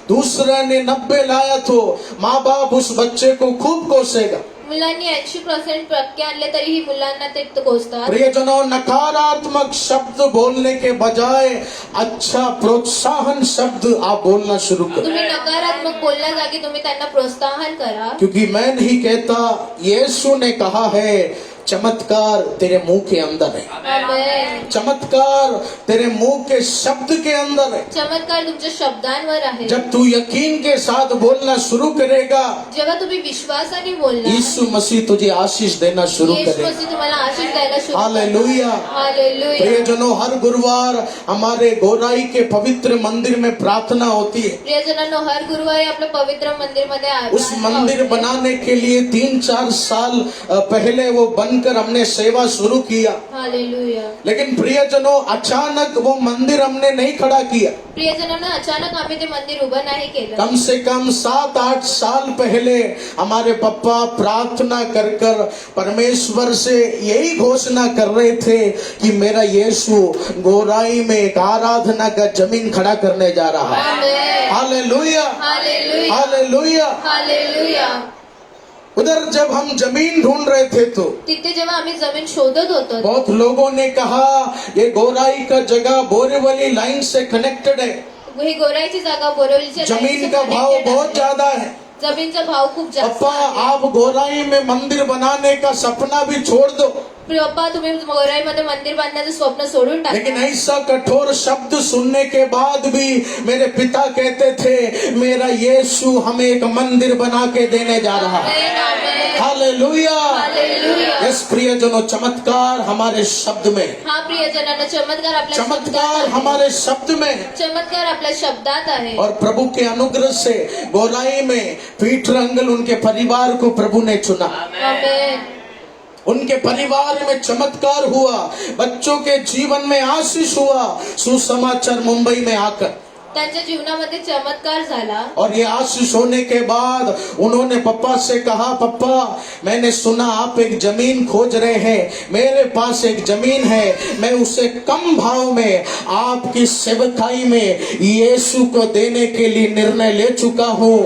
दूसरा ने 90 लाया तो माँ बाप उस बच्चे को खूब कोसेगा। मुलांनी 80% टक्के आणले तरीही मुलांना ते कोसतात. प्रियजनों, नकारात्मक शब्द बोलने के बजाय अच्छा प्रोत्साहन शब्द आप बोलना शुरू करो। तुम्ही नकारात्मक बोलण्या जागी तुम्ही त्यांना प्रोत्साहन करा. क्योंकि मैं नहीं कहता, यीशु ने कहा है, चमत्कार तेरे मुंह के अंदर है। आमेन. चमत्कार तेरे मुंह के शब्द के अंदर है। चमत्कार तुमच्या शब्दांवर आहे. जब तू यकीन के साथ बोलना शुरू करेगा, जेव्हा तुम्ही विश्वासाने बोलणार, यीशु मसीह तुझे आशीष देना शुरू येशू करेगा। मसीह तुम्हाला आशीष द्यायला सुरू हालेलुया। हालेलुया. प्रियजनों, हर गुरुवार हमारे गोराई के पवित्र मंदिर में प्रार्थना होती है। प्रियजनांनो, हर गुरुवारी आपल्या पवित्र मंदिर मध्ये उस मंदिर बनाने के लिए 3-4 साल पहले वो बनकर हमने सेवा शुरू किया। हालेलुया. लेकिन प्रियजनों, अचानक वो मंदिर हमने नहीं खड़ा किया। प्रियजनांनो, अचानक आम्ही ते मंदिर उभं नाही केलं. कम से कम 7-8 साल पहले हमारे पप्पा प्रार्थना कर कर परमेश्वर से यही घोषणा कर रहे थे कि मेरा यीशु गोराई में एक आराधना का जमीन खड़ा करने जा रहा है। Amen. Hallelujah, hallelujah. Hallelujah. Hallelujah. उधर जब हम जमीन ढूंढ रहे थे तो तिथे जेव्हा आम्ही जमीन शोधत होतो, बहुत लोगों ने कहा ये गोराई का जगह बोरीवली लाइन से कनेक्टेड है, ही गोराईची जागा बोरिवलीच्या जमीन लाईनशी का भाव connected बहुत आहे. ज्यादा है। जमीनचा भाव खूप जास्त पप्पा, आहे. आप गोराई में मंदिर बनाने का सपना भी छोड़ दो। पप्पा, तुम्ही गोराईमध्ये मंदिर बांधण्याचं स्वप्न सोडून लेकिन टाका. ऐसा कठोर शब्द सुनने के बाद भी मेरे पिता कहते थे, मेरा यीशु हमें एक मंदिर बना के देने जा रहा है। आमेन. आमेन. हालेलुया। हालेलुया. यस प्रियजनों, चमत्कार हमारे शब्द में, हा प्रियजनांनो, चमत्कार आपल्या चमत्कार शब्दात आहे. हमारे शब्द में। चमत्कार आपल्या शब्दात आहे. और प्रभु के अनुग्रह से गोलाई में पीटर अंकल, उनके परिवार को प्रभु ने चुना। आमेन. उनके परिवार में चमत्कार हुआ, बच्चों के जीवन में आशीष हुआ, सुसमाचार मुंबई में आकर। त्यांच्या जीवनामध्ये चमत्कार झाला. और ये आशीष होने के बाद उन्होंने पप्पा से कहा, पप्पा मैंने सुना आप एक जमीन खोज रहे हैं, मेरे पास एक जमीन है, मैं उसे कम भाव में आपकी सेवकाई में यीशु को देने के लिए निर्णय ले चुका हूँ।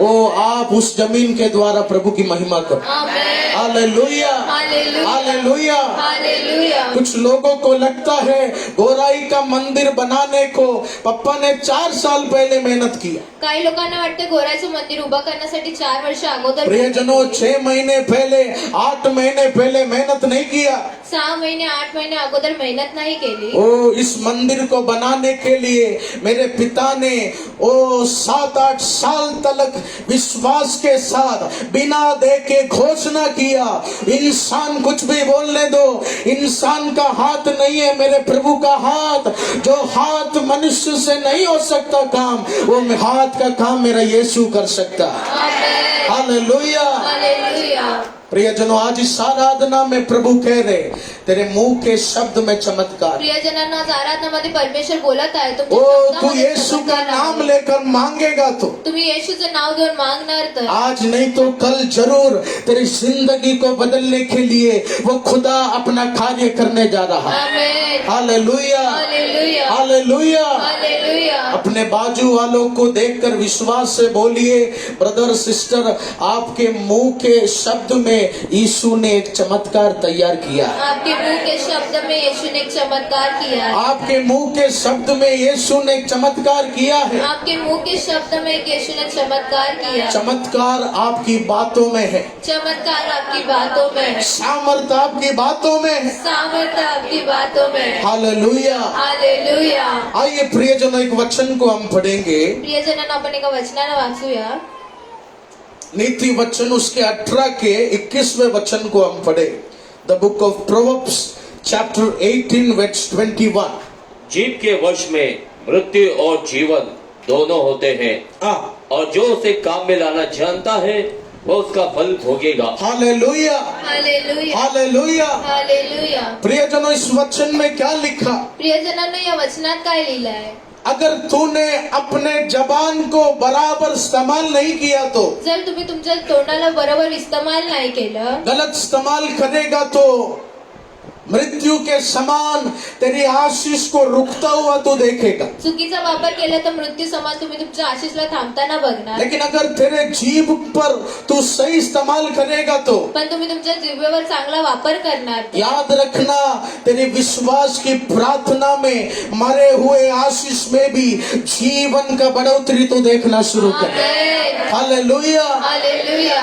ओ आप उस जमीन के द्वारा प्रभु की महिमा करो। Amen. Hallelujah, hallelujah. Hallelujah. Hallelujah. कुछ लोगों को लगता है गोराई का मंदिर बनाने को पप्पा ने 4 साल पहले मेहनत किया। काही लोकांना वाटते गोराईचं मंदिर उभा करण्यासाठी 4 वर्ष अगोदर, प्रियजनों, 6 महीने पहले, 8 महीने पहले मेहनत नहीं किया। 6 महिने 8 महिने अगोदर मेहनत नाही केली. ओ इस मंदिर को बनाने के लिए मेरे पिता ने 7-8 साल तक विश्वास के साथ बिना देखे घोषणा किया, इंसान कुछ भी बोलने दो, इंसान का हाथ नहीं है मेरे प्रभु का हाथ। जो हाथ मनुष्य से नहीं हो सकता काम, वो हाथ का काम मेरा यीशु कर सकता है। आमेन. हालेलुया। हालेलुया. प्रियजनों, आज इस आराधना में प्रभू कह रहे, तेरे मुंह के शब्द में चमत्कार। प्रियजनांना, आज आराधनामध्ये परमेश्वर बोलत आहे. ओ तुमच्या तू शब्दामध्ये यीशु का चमत्कार नाम आहे. लेकर मांगेगा तो तुम्ही येशूचं नाव घेऊन मागणार तर आज नहीं तो कल जरूर तेरी जिंदगी को बदलने के लिए वो खुदा अपना कार्य करने जा रहा है। Amen. Hallelujah, hallelujah. Hallelujah. Hallelujah. अपने बाजू वालों को देखकर विश्वास से बोलिए, ब्रदर सिस्टर, आपके मुंह के शब्द में यीशु ने एक चमत्कार तैयार किया। आपके मुंह के शब्द में यीशु ने एक चमत्कार किया है. आपके मुंह के शब्द में यीशु ने एक चमत्कार किया है। आपके मुंह के शब्द में एक यीशु ने चमत्कार किया है. चमत्कार आपकी बातों में है, चमत्कार आपकी बातों में है. सामर्थ आपकी बातों में है। सामर्थ्य आपकी बातों में है. हालेलुया। हालेलुया. आइए प्रियजनों, एक वचन को हम पढ़ेंगे, प्रियजनांनो, आपण एका वचनाला वाचूया. नीति वचन उसके 18 के 21वें वचन को हम पढ़े। The book of Proverbs chapter 18 verse 21। जीव के वश में मृत्यु और जीवन दोनों होते हैं, और जो उसे काम में लाना जानता है वो उसका फल भोगेगा। Hallelujah, hallelujah hallelujah. हालेलुया। प्रियजनों, इस वचन में क्या लिखा? प्रियजनांनो, या वचनात काय लिहिलं आहे? अगर तूने अपने जबान को बराबर इस्तेमाल नहीं किया तो, जर तुम्ही तुमच्या तोंडाला बरोबर इस्तेमाल नाही केलं, गलत इस्तेमाल करेगा तो मृत्यु के समान तेरी आशीष को रुकता हुआ तू देखेगा। चुकीचा वापर केला तर मृत्यू समान तुम्ही तुमच्या आशिषला थांबताना बघणार. लेकिन अगर तेरे जीभ पर तू सही इस्तेमाल करेगा तो पण तुम्ही तुमच्या जिभेवर चांगला वापर करणार तर. याद रखना, तेरे विश्वास की प्रार्थना में मरे हुए आशीष में भी जीवन का बढ़ोतरी तो देखना शुरू कर। आमेन. हालेलुया। हालेलुया.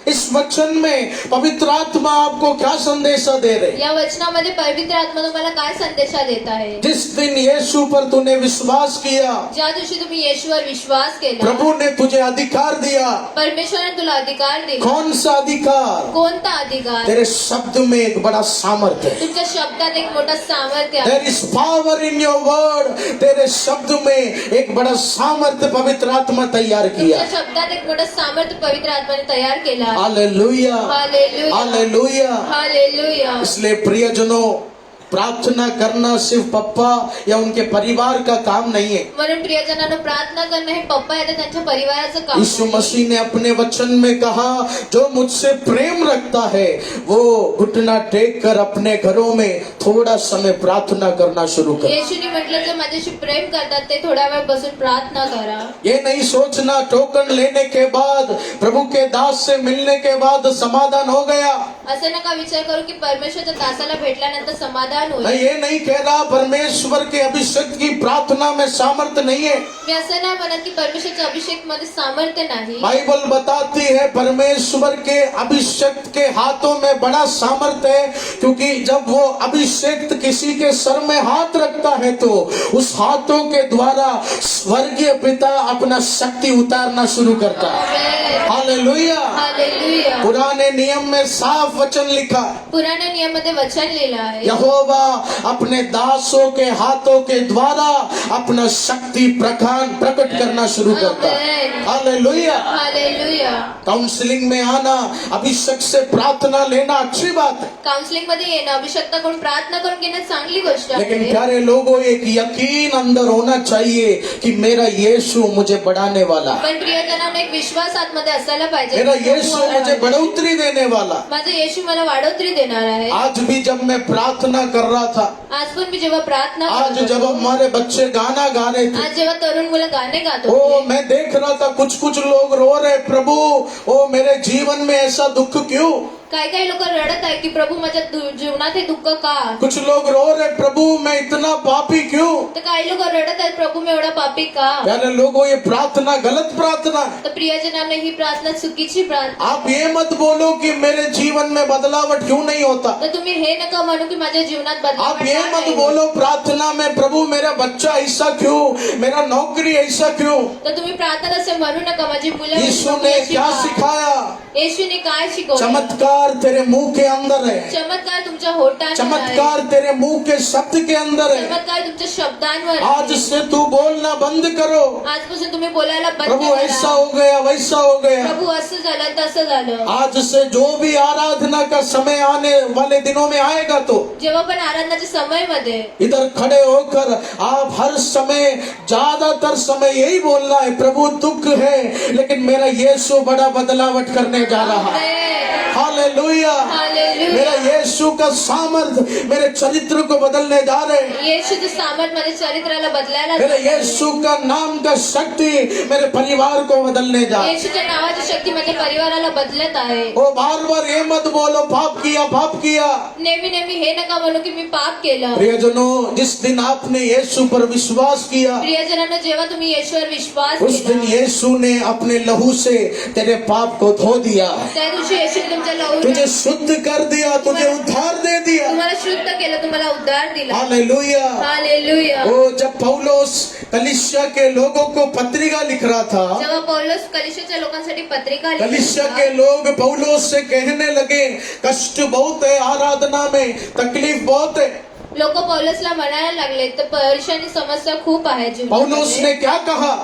इस वचन में पवित्र आत्मा आपको क्या संदेशा दे रहे? या वचनामध्ये पवित्र आत्मा तुम्हाला काय संदेशा देत आहे? जिस दिन यीशु पर तूने विश्वास किया, ज्या दिवशी तुम्ही येशूवर विश्वास केला, प्रभु ने तुझे अधिकार दिया। परमेश्वराने तुला अधिकार दिला. कौन सा अधिकार? कोणता अधिकार? तेरे शब्द में एक बड़ा सामर्थ्य है। तुमच्या शब्दात एक मोठा सामर्थ्य आहे. There is power in your word। तेरे शब्द में एक बड़ा सामर्थ्य पवित्र आत्मा तैयार किया। तुमच्या शब्दात एक मोठा सामर्थ्य पवित्र आत्माने तैयार केला. Hallelujah, hallelujah. हालेलुया। हालेलुया. इसलिए प्रियजनों, प्रार्थना करना सिर्फ पप्पा या उनके परिवार का काम नहीं है। म्हणून प्रियजनांनो, प्रार्थना करणं हे पप्पा या त्यांच्या परिवाराचं काम यीशु आहे. मसीह ने अपने वचन में कहा, जो मुझसे प्रेम रखता है वो घुटना टेक कर अपने घरों में थोड़ा समय प्रार्थना करना शुरू कर। येशूने म्हटलं, जर माझ्याशी प्रेम करतात ते थोडा वेळ बसून प्रार्थना करा. ये नहीं सोचना टोकन लेने के बाद, प्रभु के दास से मिलने के बाद समाधान हो गया। असं नका विचार करू की परमेश्वरच्या दासाला भेटल्यानंतर समाधान मैं होईल. ये नहीं कह रहा परमेश्वर के अभिषेक की प्रार्थना में सामर्थ्य नहीं है। मी असं नाही म्हणत की परमेश्वरच्या अभिषेक मध्ये सामर्थ्य नाही. बाइबल बताती है परमेश्वर के अभिषेक के हाथों में बड़ा सामर्थ्य है, क्योंकि जब वो अभिषेक किसी के सर में हाथ रखता है तो उस हाथों के द्वारा स्वर्गीय पिता अपना शक्ति उतारना शुरू करता है। आमेन. हालेलुया। हालेलुया. पुराने नियम में साफ वचन लिखा, पुराण्या नियमामध्ये वचन लिहिलं आहे, यहोवा अपने दासों के हाथों के द्वारा अपना शक्ति प्रकट करना शुरू करता है। आमेन. हालेलुया। हालेलुया. काउंसलिंग में आना, अभिषेक से प्रार्थना लेना अच्छी बात है, काउन्सिलिंग मध्ये येणं, अभिषेकता करून प्रार्थना करून घेणं चांगली गोष्ट लेकिन आहे. प्यारे लोगों, एक यकीन अंदर होना चाहिए कि मेरा यीशु मुझे बढ़ाने वाला है, पण प्रियजनांनो, एक विश्वास आतमध्ये असायला पाहिजे. मेरा यीशु मुझे बढ़ोतरी देने वाला। माझा येशू मला वाढोतरी देणार आहे. आज भी जब मैं प्रार्थना कर रहा था, आज पण मी जेव्हा प्रार्थना आज करत जब होतो, हमारे बच्चे गाना गा रहे थे, आज जेव्हा तरुण मुलं गाणे गात ओ होते, मैं देख रहा था कुछ कुछ लोग रो रहे, प्रभु ओ मेरे जीवन में ऐसा दुख क्यों? काही काही लोक रडत आहे की प्रभू माझ्या जीवनात हे दुःख का. कुछ लोग रो रहे, प्रभु मैं इतना पापी क्यों? तर काही लोक रडत आहेत, प्रभू मी एवढा पापी का. प्यारे लोगों, ये प्रार्थना गलत प्रार्थना है। तर प्रियजनांना ही प्रार्थना चुकीची प्रार्थना. आप ये मत बोलो कि मेरे जीवन में बदलावट क्यों नहीं होता। तर तुम्ही हे नका म्हणू की माझ्या जीवनात बदलाव आप ये होणार मत नाही. बोलो प्रार्थना में, प्रभु मेरा बच्चा ऐसा क्यों, मेरा नौकरी ऐसा क्यों। तर तुम्ही प्रार्थना असे म्हणू नका, माझी मुलं यीशु ने क्या सिखाया? येशूने काय शिकवलं. चमत्कार तेरे मुंह के अंदर है, चमत्कार तुमच्या होटांवर आहे. चमत्कार तेरे मुंह के शब्द के अंदर है। चमत्कार तुमच्या शब्दांवर आहे. आज से तू बोलना बंद करो, आजपासून तुम्ही बोलायला बंद प्रभु करा. ऐसा हो गया, वैसा हो गया। प्रभू असं झालं, तसं झालं. आज से जो भी आराधना का समय आने वाले दिनों में आएगा तो जेव्हा पण आराधनाच्या समयमध्ये इधर खड़े होकर आप हर समय, ज्यादातर समय यही बोलना है, प्रभु दुख है लेकिन मेरा यीशु बड़ा बदलावट करने जा रहा है। हालेलुया। हालेलुया. मेरा यीशु का सामर्थ मेरे चरित्र को बदलने जा रहे हैं। येशूचं सामर्थ माझ्या चरित्राला बदलायला मेरे जातं. यीशु का नाम का शक्ति मेरे परिवार को बदलने जा रहे हैं। येशूच्या नावाची शक्ती माझ्या परिवाराला बदलत आहे. ओ बार बार ये मत बोलो पाप किया, पाप किया। नेहमी नेहमी हे नका म्हणू की मी पाप केलं. प्रियजनों, जिस दिन आपने यीशु पर विश्वास किया, प्रियजनांनो, जेव्हा तुम्ही येशूवर विश्वास उस दिन केला, यीशु ने अपने लहू से तेरे पाप को धो दिया, त्या दिवशी येशूने तुमच्या लहूने तुझे शुद्ध कर दिया, तुझे उद्धार दे दिया। तुम्हाला शुद्ध केलं, तुम्हाला उद्धार दिला. हालेलुया। हालेलुया. ओ जब पौलुस कलीसिया के लोगों को पत्रिका लिख रहा था, जेव्हा पौलुस कलीसियाच्या लोकांसाठी पत्रिका कलीसिया लिहिली, के लोग पौलुस से कहने लगे, कष्ट बहुत है आराधना में, तकलीफ बहुत है। लोक पौलसला म्हणायला लागले तर परीक्षांची समस्या खूप आहे पौलुस जीवनामध्ये. ने क्या कहा?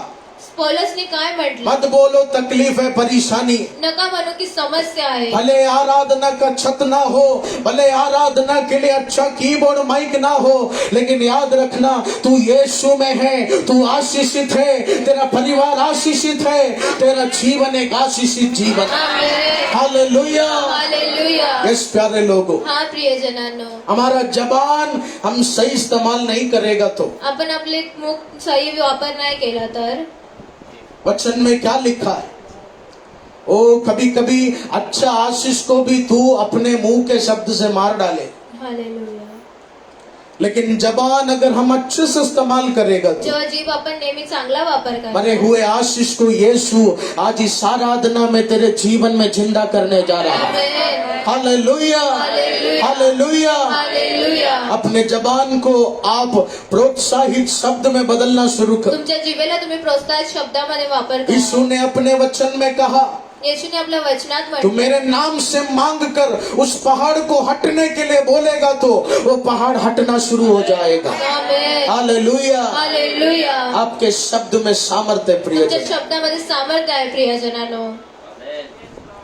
पौलसने काय म्हटलं? मत बोलो तकलीफ है, परेशानी। नका म्हणू की समस्या आहे. भले आराधना का छत ना हो, भले आराधना के लिए अच्छा कीबोर्ड माइक ना हो, लेकिन याद रखना तू यीशु में है, तू आशीषित है, तेरा परिवार आशीषित है, तेरा जीवन एक आशीषित जीवन। आमेन. हालेलुया। हालेलुया. यस प्यारे लोगों, हा प्रियजनांनो, हमारा जबान हम सही इस्तेमाल नहीं करेगा तो आपण आपले मुख सही वापर नाही केला तर वचन में क्या लिखा है? ओ कभी कभी अच्छा आशीष को भी तू अपने मुंह के शब्द से मार डाले, हालेलुया. लेकिन जबान अगर हम अच्छे से इस्तेमाल करेगा तो जेव्हा जीभ आपण नेहमी चांगला वापर मरे करतो. हुए आशीष को यीशु आज इस आराधना में तेरे जीवन में जिंदा करने जा रहा है। Amen. Hallelujah, hallelujah. Hallelujah. Hallelujah. अपने जबान को आप प्रोत्साहित शब्द में बदलना शुरू करो। तुमच्या जिभेला तुम्ही प्रोत्साहित शब्दामध्ये वापर यीशु करा. ने अपने वचन में कहा, येशूने आपल्या वचनात तू म्हटलं, मेरे नाम से मांग कर उस पहाड़ को हटने के लिए बोलेगा तो वो पहाड़ हटना शुरू हो जाएगा। आमेन. हालेलुया। हालेलुया. आपके शब्द में सामर्थ्य है तुमच्या प्रियजन। शब्दामध्ये सामर्थ्य आहे प्रियजनांनो.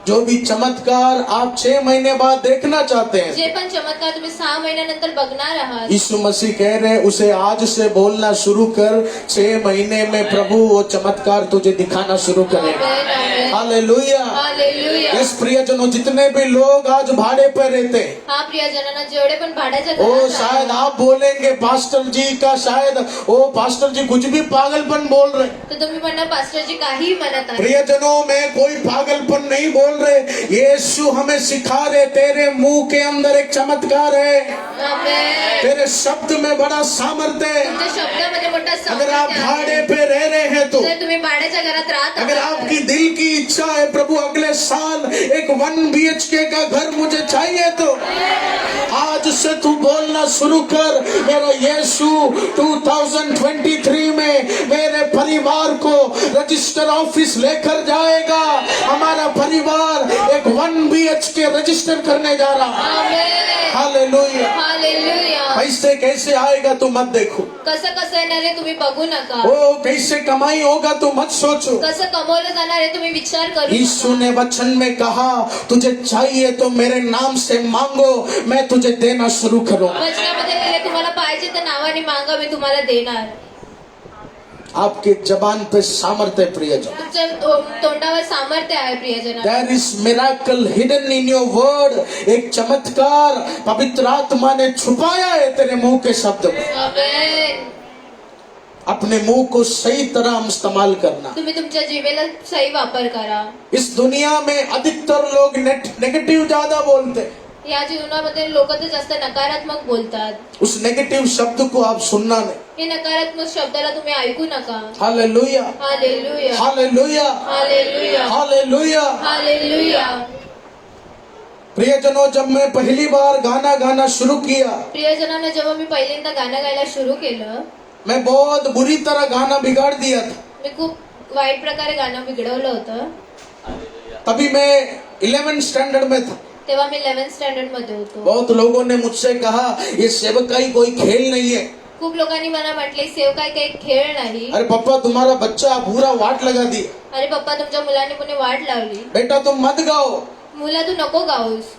जो भी चमत्कार आप 6 महीने बाद देखना चाहते हैं, जे पण चमत्कार तुम्ही 6 महिन्यानंतर बघणार आहात, यीशु मसीह कह रहे हैं उसे आज से बोलना शुरू कर, 6 महीने में प्रभु वो चमत्कार तुझे दिखाना शुरू करेगा। आमेन. आमेन. हालेलुया। हालेलुया. इस प्रियजनों, जितने भी लोग आज भाड़े पर रहते हैं, हा प्रियजनांना जेवढे पण भाड्याच्या ओ घरात शायद राहतात, आप बोलेंगे पास्टर जी का, शायद ओ पास्टर जी कुछ भी पागलपन बोल रहे हैं। तर तुम्ही म्हणणार पास्टरजी काही म्हणत आहे. प्रियजनों में कोई पागलपन नहीं बोल रहे, यीशु हमें सिखा रहे तेरे मुंह के अंदर एक चमत्कार है, आमेन. तेरे शब्द में बड़ा सामर्थ्य है। तुमच्या शब्दामध्ये मोठा अगर आप सामर्थ्य भाड़े आहे. पे रह रहे हैं तो, जर तुम्ही भाड्याच्या घरात राहत अगर आहात, आपकी दिल की इच्छा है प्रभु अगले साल एक 1 BHK का घर मुझे चाहिए, तो आज से तू बोलना शुरू कर, मेरा यीशु 2023 में मेरे परिवार को रजिस्टर ऑफिस लेकर जाएगा। हमारा परिवार एक 1 BHK रजिस्टर करने जा रहा है। आमेन. हालेलुया। हालेलुया. पैसे कैसे आएगा तू मत देखो, कसं कसं येणार आहे तुम्ही बघू नका. ओ कैसे कमाई होगा तू मत सोचो। कसं कमवलं जाणार आहे तुम्ही विचार करू यीशु नका. ने वचन में कहा तुझे चाहिए तो मेरे नाम से मांगो, मैं तुझे देना शुरू करूं। वचनामध्ये लिहिले तुम्हाला पाहिजे तर नावाने मागा, मी तुम्हाला देणार. आपके जबान पे सामर्थ्य है प्रियजन। तुमच्या तोंडावर सामर्थ्य आहे प्रियजना. There is miracle hidden in your word। एक चमत्कार पवित्र आत्मा ने छुपाया है तेरे मुंह के शब्द में। आमेन. अपने मुंह को सही तरह हम इस्तेमाल करना। तुम्ही तुमच्या जीवेला सही वापर करा. इस दुनिया में अधिकतर लोग नेगेटिव ज्यादा बोलते हैं, या जीवनामध्ये लोक तर जास्त नकारात्मक बोलतात. उस नेगेटिव शब्द को आप सुनना नहीं। हे नकारात्मक शब्दाला तुम्ही ऐकू नका. Hallelujah, hallelujah. Hallelujah, hallelujah. Hallelujah. Hallelujah. प्रियजनों, जब मैं पहली बार गाना गाना शुरू किया, प्रियजनांना जेव्हा मी पहिल्यांदा गाणं गायला सुरू केलं, मैं बहुत बुरी तरह गाना बिगाड़ दिया था। मी खूप वाईट प्रकारे गाणं बिघडवलं होतं. तभी मैं 11th स्टैंडर्ड में था। तेव्हा मी 11th स्टँडर्ड मध्ये होतो. बहुत लोगों ने मुझसे कहा ये सेवकाई कोई खेल नहीं है। खूप लोकांनी मला म्हटले सेवकाई काही खेळ नाही. अरे पप्पा तुम्हारा बच्चा पूरा वाट लगा दिया, अरे पप्पा तुमच्या मुलाने पुणे वाट लावली. बेटा तुम मत गाओ। मुला तू नको गाऊस.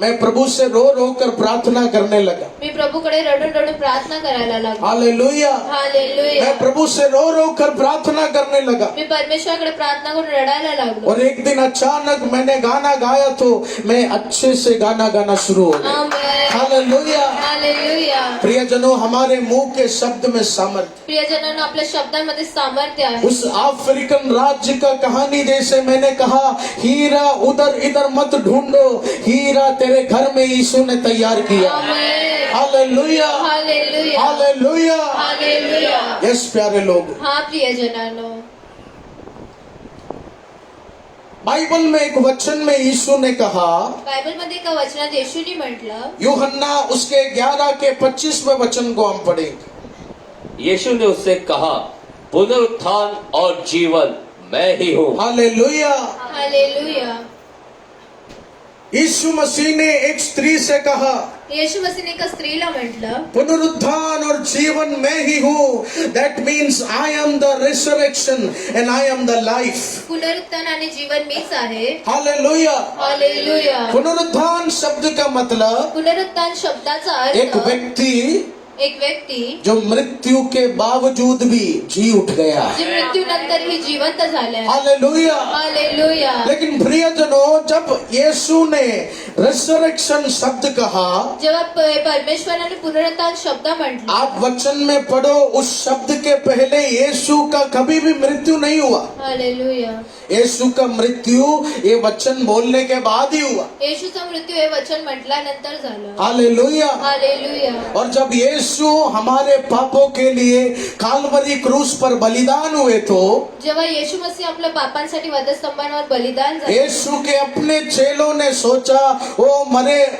मैं प्रभु से रो रो कर प्रार्थना करने लगा। मी प्रभूकडे रडून रडून प्रार्थना करायला लागलो. हालेलुया। हालेलुया. मैं प्रभु से रो रो कर प्रार्थना करने लगा। मी परमेश्वराकडे प्रार्थना करून रडायला लागलो. और एक दिन अचानक मैंने गाना गाया तो मैं अच्छे से गाना गाना शुरू हो गया। आमेन. हालेलुया। हालेलुया. प्रियजनों, हमारे मुंह के शब्द में सामर्थ्य। प्रियजनांना आपल्या शब्दांमध्ये सामर्थ्य आहे. उस अफ्रीकन राज्य का कहानी जैसे मैंने कहा, हीरा उधर इधर मत ढूंढो, हीरा तेरे घर में यीशु ने तैयार किया। Amen. Hallelujah, hallelujah. Hallelujah. Hallelujah. Yes प्यारे लोग, हा प्रियजनांनो, बाइबल में एक वचन में यीशु ने कहा, बायबलमध्ये एका वचनात येशूनी म्हटलं, यूहन्ना उसके 11 के 25वें वचन को हम पढ़ेंगे। यीशु ने उससे कहा, पुनरुत्थान और जीवन मैं ही हूँ। हालेलुया। हालेलुया. यीशु मसीह ने एक स्त्री से कहा, येशू मसीहने एका स्त्रीला म्हटलं, पुनरुत्थान और जीवन मैं ही हूँ. That means I am the resurrection and I am the life. पुनरुत्थान आणि जीवन मीच आहे. Hallelujah. हालेलुया. पुनरुत्थान शब्द का मतलब पुनरुत्थान शब्दाचा एक अर्थ व्यक्ति एक व्यक्ती जो मृत्यु के बावजूद भी जी उठ गया. जी मृत्यूनंतरही जिवंत झाल्या. हालेलुया. हालेलुया. लेकिन प्रियजनों, जब यीशु ने रिसरेक्शन शब्द कहा, जेव्हा परमेश्वराने पुनरुत्थान शब्द म्हटलं, आप वचन में पढ़ो, उस शब्द के पहले यीशु का कभी भी मृत्यू नहीं हुआ. हालेलुया. यीशु का मृत्यू ये वचन बोलने के बाद ही हुआ. येशूचा मृत्यू हे वचन म्हटल्यानंतर झालं. हालेलुया. हालेलुया. और जब यीशु हमारे पापों के लिए काल्वरी क्रूस पर बलिदान हुए तो जेव्हा येशू मसीह आपल्या पापांसाठी वधस्तंभावर बलिदान झाले, यीशु के अपने चेलों ने सोचा, वो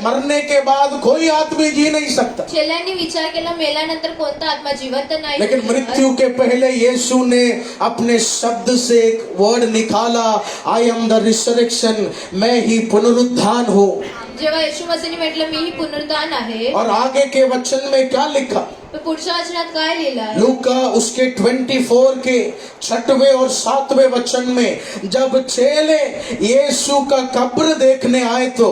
मरने के बाद कोई आदमी जी नहीं सकता. चेल्यांनी विचार केला, मेल्यानंतर कोणता आत्मा जिवंत नाही. लेकिन मृत्यू के पहले यीशु ने अपने शब्द से एक वर्ड निकाला, आई एम द रिसरेक्शन, मैं ही पुनरुत्थान हूँ. जेव्हा येशू मसीहने म्हटलं, मी ही पुनरुत्थान आहे, और आगे के वचन में क्या लिखा? पुढच्या वचनात काय लिहिलंय? लूका उसके 24 के 6वें और 7वें वचन में जब चेले यीशु का कब्र देखने आए तो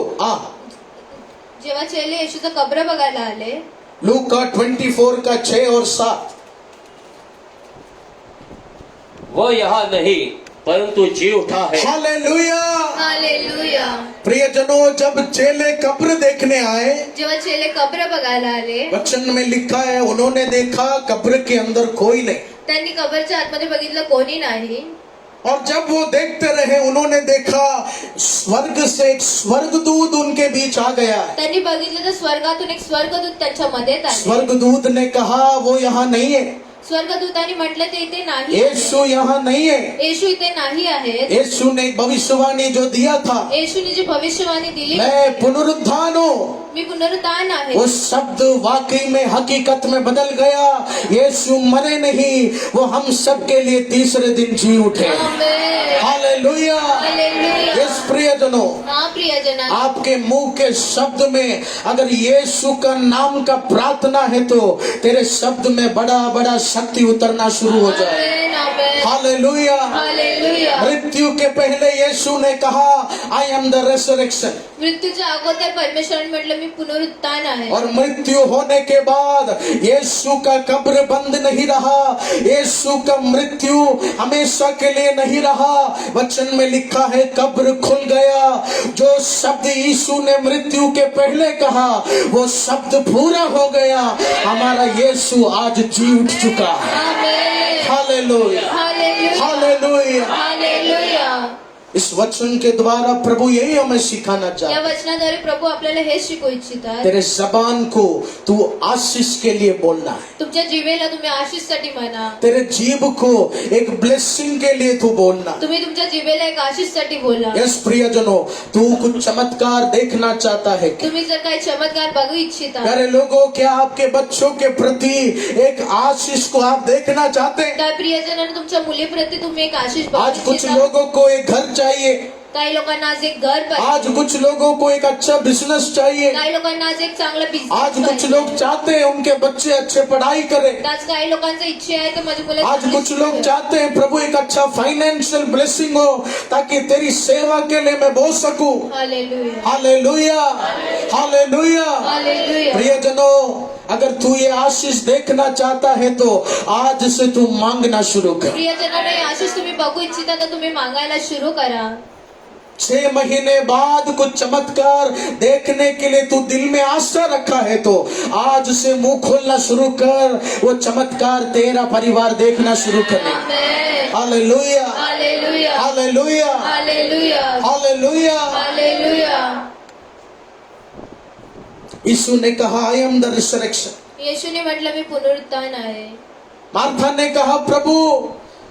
जेव्हा चेले येशूचं कब्र बघायला आले, लूका 24 का 6 और 7. वह यहाँ नहीं परंतु जी उठा है. हालेलुया. हालेलुया. प्रियजनों, जब चेले कब्र देखने आए, जेव्हा चेले कब्र बघायला आले, वचन में लिखा है, उन्होंने देखा कब्र के अंदर कोई नहीं. त्यांनी कब्रच्या आतमध्ये बघितलं, कोणी नाही. और जब वो देखते रहे, उन्होंने देखा स्वर्ग से एक स्वर्गदूत उनके बीच आ गया. त्यांनी बघितलं तर स्वर्गातून एक स्वर्गदूत त्यांच्या मध्ये आले. स्वर्गदूत ने कहा, वो यहाँ नहीं है. स्वर्गदूतांनी म्हटलं, ते इथे नाही. यीशु यहाँ नहीं है. येशू इथे नाही आहेत. यीशु ने भविष्यवाणी जो दिया था, येशूने जी भविष्यवाणी दिली, मैं पुनरुत्थान हूँ, मी पुनरुत्थान आहे, वो शब्द वाकई में हकीकत में बदल गया. यीशु मरे नहीं, वो हम सब के लिए तीसरे दिन जी उठे. आमेन. हालेलुया. हालेलुया. यस प्रियजनों, हाँ प्रियजना, आपके मुंह के शब्द में अगर यीशु का नाम का प्रार्थना है तो तेरे शब्द में बड़ा बड़ा शक्ति उतरना शुरू हो जाए. आमेन. आमेन. हालेलुया. हालेलुया. मृत्यू के पहले यीशु ने कहा, आई एम द रेसरेक्शन. मृत्यूच्या अगोदर परमेश्वराने म्हटलं, मी पुनरुत्थान आहे. और मृत्यू होने के बाद यीशु का कब्र बंद नहीं रहा. यीशु का मृत्यु हमेशा के लिए नहीं रहा. वचन में लिखा है, कब्र खुल गया. जो शब्द यीशु ने मृत्यु के पहले कहा, वो शब्द पूरा हो गया. हमारा यीशु आज जी उठ चुका है. Amen. Hallelujah. Hallelujah. Hallelujah. Hallelujah. इस वचन के द्वारा प्रभु यही हमें सिखाना या चाहता है. वचनाद्वारे प्रभू आपल्याला हे शिकवू इच्छितात, तेरे जबान को तू आशीष के लिए बोलना है. तुमच्या जीवेला तुम्ही आशीषसाठी म्हणा. तेरे जीभ को एक ब्लेसिंग के लिए तू बोलना. तुम्ही तुमच्या जीवेला एक आशीषसाठी बोला. यस प्रियजनों, तू कुछ चमत्कार देखना चाहता है क्या? तुम्ही जर काही चमत्कार बघू इच्छिता, प्यारे लोगों, क्या आपके बच्चों के प्रति एक आशीष को आप देखना चाहते हैं? काय प्रियजनांना तुमच्या मुलीप्रती तुम्ही एक आशीष बघू आज कुछ इच्छिता? लोगों को एक घर चाहिए. काही लोकांना आज एक घर पाहिजे. आज कुछ लोगों को एक अच्छा बिजनेस चाहिए. काही लोकांना आज एक चांगला आज बिझनेस कुछ लोग चाहते हैं उनके बच्चे अच्छे पढ़ाई करें. आज काही लोकांची इच्छा आहे तर माझी मुलं आज कुछ लोग चाहते हैं प्रभु एक अच्छा फाइनेंशियल ब्लेसिंग हो, ताकि तेरी सेवा के लिए मैं बोल सकूं. हालेलुया. हालेलुया. हालेलुया. हालेलुया. प्रियजनों, अगर तू ये आशीष देखना चाहता है तो आज से तू मांगना शुरू कर. प्रियजनांना ही आशीष तुम्ही बघू इच्छिता तर तुम्ही मागायला सुरू करा. 6 महीने बाद कुछ चमत्कार देखने के लिए तू दिल में आशा रखा है तो आज से मुंह खोलना शुरू कर. वो चमत्कार तेरा परिवार देखना शुरू करे. Amen. Hallelujah. Hallelujah. Hallelujah. Hallelujah. Hallelujah. Hallelujah. Yeshu ने कहा, आई एम द रिसरेक्शन. येशूने म्हटलं, मी पुनरुत्थान आहे. मार्था ने कहा, प्रभु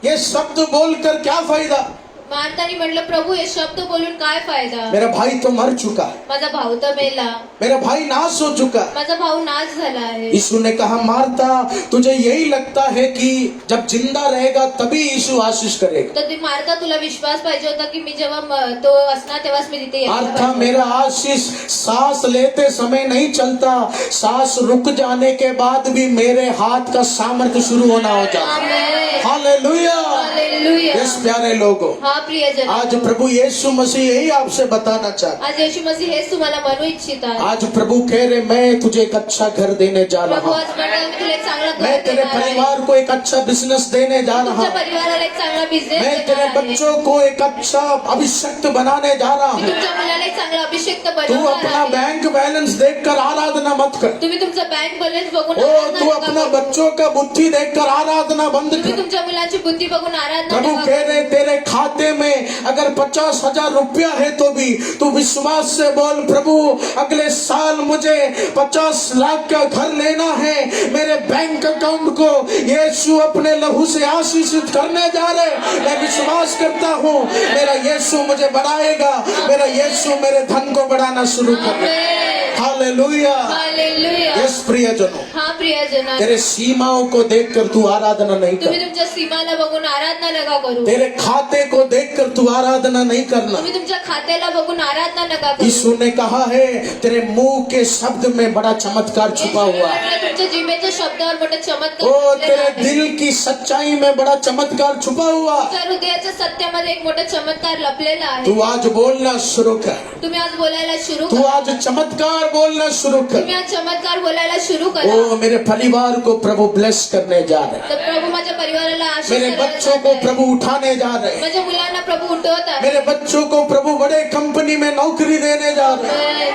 ये शब्द बोलकर क्या फायदा? मार्ताने म्हटलं प्रभू हे शब्द बोलून काय फायदा, मेरा भाई तो मर चुका है, माझा भाऊ तर मेला, मेरा भाई नाश हो चुका है। माझा भाऊ नाश झाला आहे. यीशु ने कहा मार्ता तुझे यही लगता है कि जब जिंदा रहेगा तभी यीशु आशीष करेगा। तर ती मार्ता तुला विश्वास पाहिजे होता की मी जेव्हा तो असणार तेव्हाच मी तिथे यायला मार्था पाहिजे. मेरा आशीष सांस लेते समय नहीं चलता, सांस रुक जाने के बाद भी मेरे हाथ का सामर्थ्य शुरू होना हो जाता। आमेन. हालेलुया। हालेलुया. यस प्यारे लोगों, हा प्रियजन, आज प्रभु यीशु मसीह यही आपसे बताना चाहता। आज येशू मसीह हेच तुम्हाला म्हणू इच्छितात. आज प्रभु कह रहे मैं तुझे एक अच्छा घर देने जा रहा प्रभू हूँ, आज म्हणतात मी तुला एक चांगला घर मैं तेरे देणार आहे. परिवार को एक अच्छा बिजनेस देने जा रहा तुमच्या हूँ, परिवाराला एक चांगला बिझनेस मैं तेरे देणार आहे. बच्चों को एक अच्छा अभिषक्त बनाने जा रहा मी हूँ। तुमच्या मुलाला एक चांगला अभिषेक तू बनवणार अपना आहे. बैंक बैलेंस देखकर आराधना मत कर। तुम्ही तुमचा बँक बॅलन्स बघून ओ आराधना तू नका अपना करू. बच्चों का बुद्धि देखकर आराधना बंद तुम्ही कर। तुमच्या मुलांची बुद्धी बघून आराधना प्रभु नका कह करू. रहे तेरे खाते में अगर 50,000 रुपया है तो भी तू विश्वास से बोल प्रभु अगले साल मुझे 50 लाख का घर लेना है। मेरे बैंक अकाउंट को यीशु अपने लहू से आशीषित करने जा रहे। मैं विश्वास करता हूँ मेरा यीशु मुझे बढ़ाएगा, मेरा यीशु मेरे धन को बढ़ाना शुरू कर देगा। हालेलुया। हालेलुया. यस प्रियजनों, हा प्रियजन, तेरे सीमाओं को देखकर तू आराधना नहीं तुम्ही कर, तुमच्या सीमाला बघून आराधना नका करू. तेरे खाते को देखकर तू आराधना नहीं करना। तुम्ही तुमच्या खात्याला बघून आराधना नका करू. यीशु ने कहा है तेरे मुंह के शब्द में बड़ा चमत्कार छुपा हुआ है। येशूने तुमच्या जिभेच्या शब्दावर मोठा चमत्कार ओ लपलेला तेरे आहे. दिल की सच्चाई में बड़ा चमत्कार छुपा हुआ है। तुमच्या हृदयाच्या सत्यामध्ये एक मोठा चमत्कार लपलेला आहे. तू आज बोलना शुरू कर, तुम्ही आज बोलायला सुरू तू करा. आज चमत्कार बोलना शुरू कर। तुम्ही आज चमत्कार बोलायला सुरू करा. ओ मेरे परिवार को प्रभु ब्लेस करने जा रहे हैं, तर प्रभू माझ्या परिवाराला आशीष मेरे करायला बच्चों जात को आहे. प्रभु उठाने जा रहे हैं, माझ्या मुलांना प्रभू उठवत आहे. मेरे बच्चों को प्रभु बड़े कंपनी में नौकरी देने जा रहे हैं।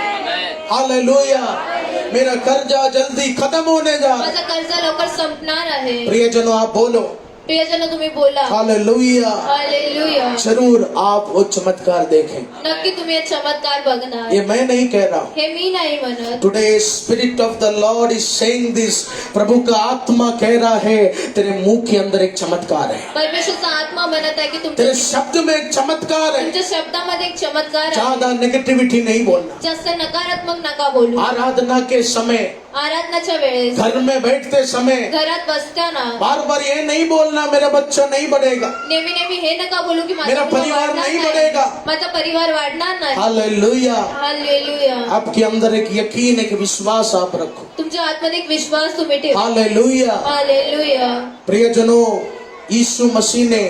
हालेलुया। मेरा कर्जा जल्दी खत्म होने जा रहा है। माझा कर्ज लवकर संपणार आहे. प्रियजनों आप बोलो प्रियजन तुम्ही बोला. हालेलुया। हालेलुया. जरूर आप वो चमत्कार देखें, नक्की तुम्ही हे चमत्कार बघणार. ये मैं नहीं कह रहा हूँ। हे मी नाही म्हणत. Today spirit of the Lord is saying this, प्रभु का आत्मा कह रहा है तेरे मुंह के अंदर एक चमत्कार है, परमेश्वरचा आत्मा म्हणत आहे की तेरे तुमच्या शब्द में एक चमत्कार है। तुमच्या शब्दामध्ये एक चमत्कार आहे. ज्यादा नेगेटिविटी नहीं बोलना। जास्त नकारात्मक नका बोलू. आराधना के समय, आराधनाच्या वेळेस, घर में बैठते समय घरात बसताना बार बार ये नहीं बोलना मेरा बच्चा नहीं बढ़ेगा, नेहमी नेहमी हे नका बोलू की माझा मेरा मुलगा परिवार वाढणार नहीं नाही. बढ़ेगा। माझा परिवार वाढणार नाही. हालेलुया। हालेलुया. आपके अंदर एक यकीन, एक विश्वास आप रखो। तुमच्या आतमध्ये एक विश्वास तुम्ही ठेवा. हालेलुया। हालेलुया. प्रियजनों, यीशु मसीह ने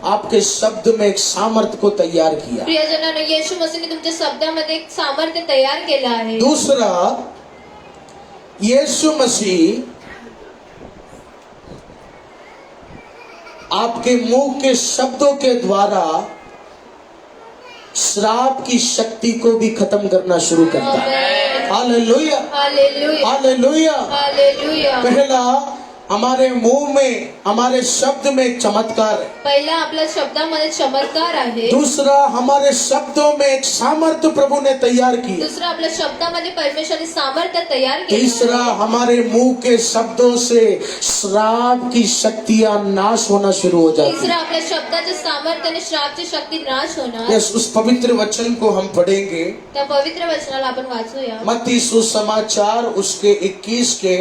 आपके शब्द में एक सामर्थ्य को तैयार किया। प्रियजनांनो, येशू मसीहने तुमच्या शब्दामध्ये एक सामर्थ्य तयार केलं आहे. दूसरा, यीशु मसीह आपके मुंह के शब्दों के द्वारा श्राप की शक्ति को भी खत्म करना शुरू करता है। हालेलुया। हालेलुया. हालेलुया। हालेलुया. पहला, हमारे मुंह में, हमारे शब्द में एक चमत्कार है। पहिला आपल्या शब्दामध्ये चमत्कार आहे. दूसरा, हमारे शब्दों में एक सामर्थ्य प्रभु ने तैयार की। दुसरा, आपल्या शब्दामध्ये परमेश्वराने सामर्थ्य तयार केलं. तीसरा, हमारे मुंह के शब्दों से श्राप की शक्तियां नाश होना शुरू हो जाती तिसरा, हैं। आपल्या शब्दाच्या सामर्थ्याने श्रापची शक्ती नाश होणार. यस, उस पवित्र वचन को हम पढ़ेंगे। त्या पवित्र वचनाला आपण वाचूया. मत्ती सुसमाचार उसके 21 के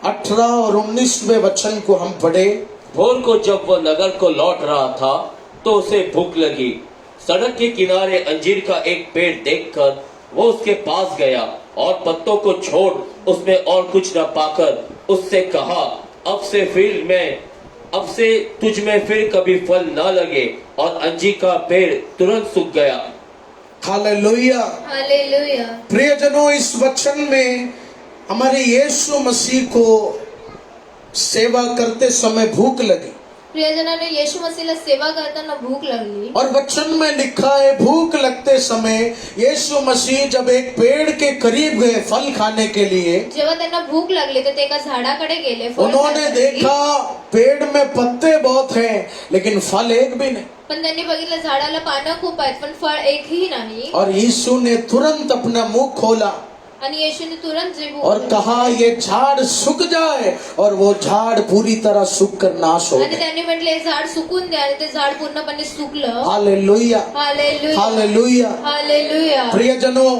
18 और 19वें वचन को हम पढ़े। भोर को जब वह नगर को लौट रहा था तो उसे भूख लगी। सड़क के किनारे अंजीर का एक पेड़ देखकर वो उसके पास गया और पत्तों को छोड़ उसमें और कुछ न पाकर उससे कहा, अब से तुझ में फिर कभी फल न लगे। और अंजीर का पेड़ तुरंत सूख गया। हालेलुया। हालेलुया. प्रियजनों, इस वचन में हमारे यीशु मसीह को सेवा करते समय भूख लगी प्रियजनांनो, येशू मसीहला सेवा करताना भूक लागली. और वचन में लिखा है भूक लगते समय यीशु मसीह जब एक पेड़ के करीब गए फल खाने के लिए, जेव्हा त्यांना भूक लागली तर ते एका झाडाकडे गेले. फळ उन्होंने खाण्यासाठी. देखा पेड़ में पत्ते बहुत हैं लेकिन फल एक भी नहीं। पण त्यांनी बघितलं झाडाला पानं खूप आहेत पण फळ एकही नाही. और यीशु ने तुरंत अपना मुंह खोला आणि येशूने तुरंत जे और बोलले कहा ये झाड़ सूख जाए और वो झाड़ पूरी तरह सूख कर नाश हो आणि गए। त्यांनी म्हटले हे झाड सुकून द्या आणि ते झाड पूर्णपणे सुकलं. Hallelujah, hallelujah hallelujah. हालेलुया. प्रियजनों,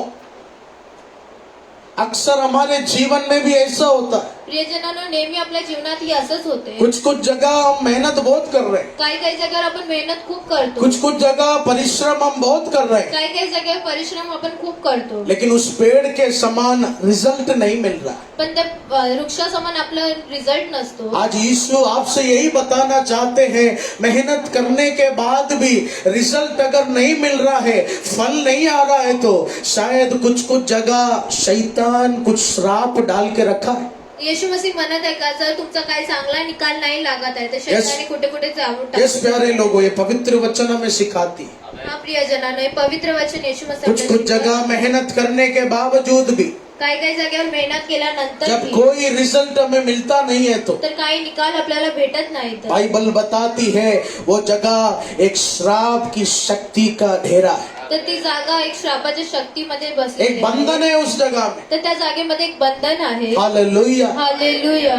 अक्सर हमारे जीवन में भी ऐसा होता है, प्रियजनांनो, नेहमी आपल्या जीवनातही असंच होते. कुछ कुछ जगह हम मेहनत बहुत कर रहे हैं, काही काही जागेवर आपण मेहनत खूप करतो. कुछ कुछ जगह परिश्रम हम बहुत कर रहे हैं, काही काही जागेवर परिश्रम आपण खूप करतो. लेकिन उस पेड़ के समान रिजल्ट नहीं मिल रहा। पण त्या वृक्षासमान आपला रिझल्ट नसतो. आज यीशु आपसे यही बताना चाहते हैं, मेहनत करने के बाद भी रिजल्ट अगर नहीं मिल रहा है, फल नहीं आ रहा है, तो शायद कुछ कुछ जगह शैतान कुछ श्राप डाल के रखा है। येशू मसीह म्हणत आहे का जर तुमचा काही चांगला निकाल नाही लागत आहे तर शैताने कुठे कुठे जाऊन यस टाकतो. प्यारे लोगों, ये पवित्र वचन हमें सिखाती है। हा प्रियजनांनो, हे पवित्र वचन येशू मसीह कुछ कुछ जगह मेहनत करने के बावजूद भी काही काही जागेवर मेहनत केल्यानंतर जब कोई रिजल्ट हमें मिलता नहीं है, तो तर काही निकाल आपल्याला भेटत नाही. तर बाइबल बताती है वो जगह एक श्राप की शक्ति का ढेरा है, तर ती जागा एक श्रापाच्या शक्तीमध्ये बसलेली एक बंधन आहे. है उस जगह में। तर त्या जागेमध्ये एक बंधन आहे. हालेलुया। हालेलुया.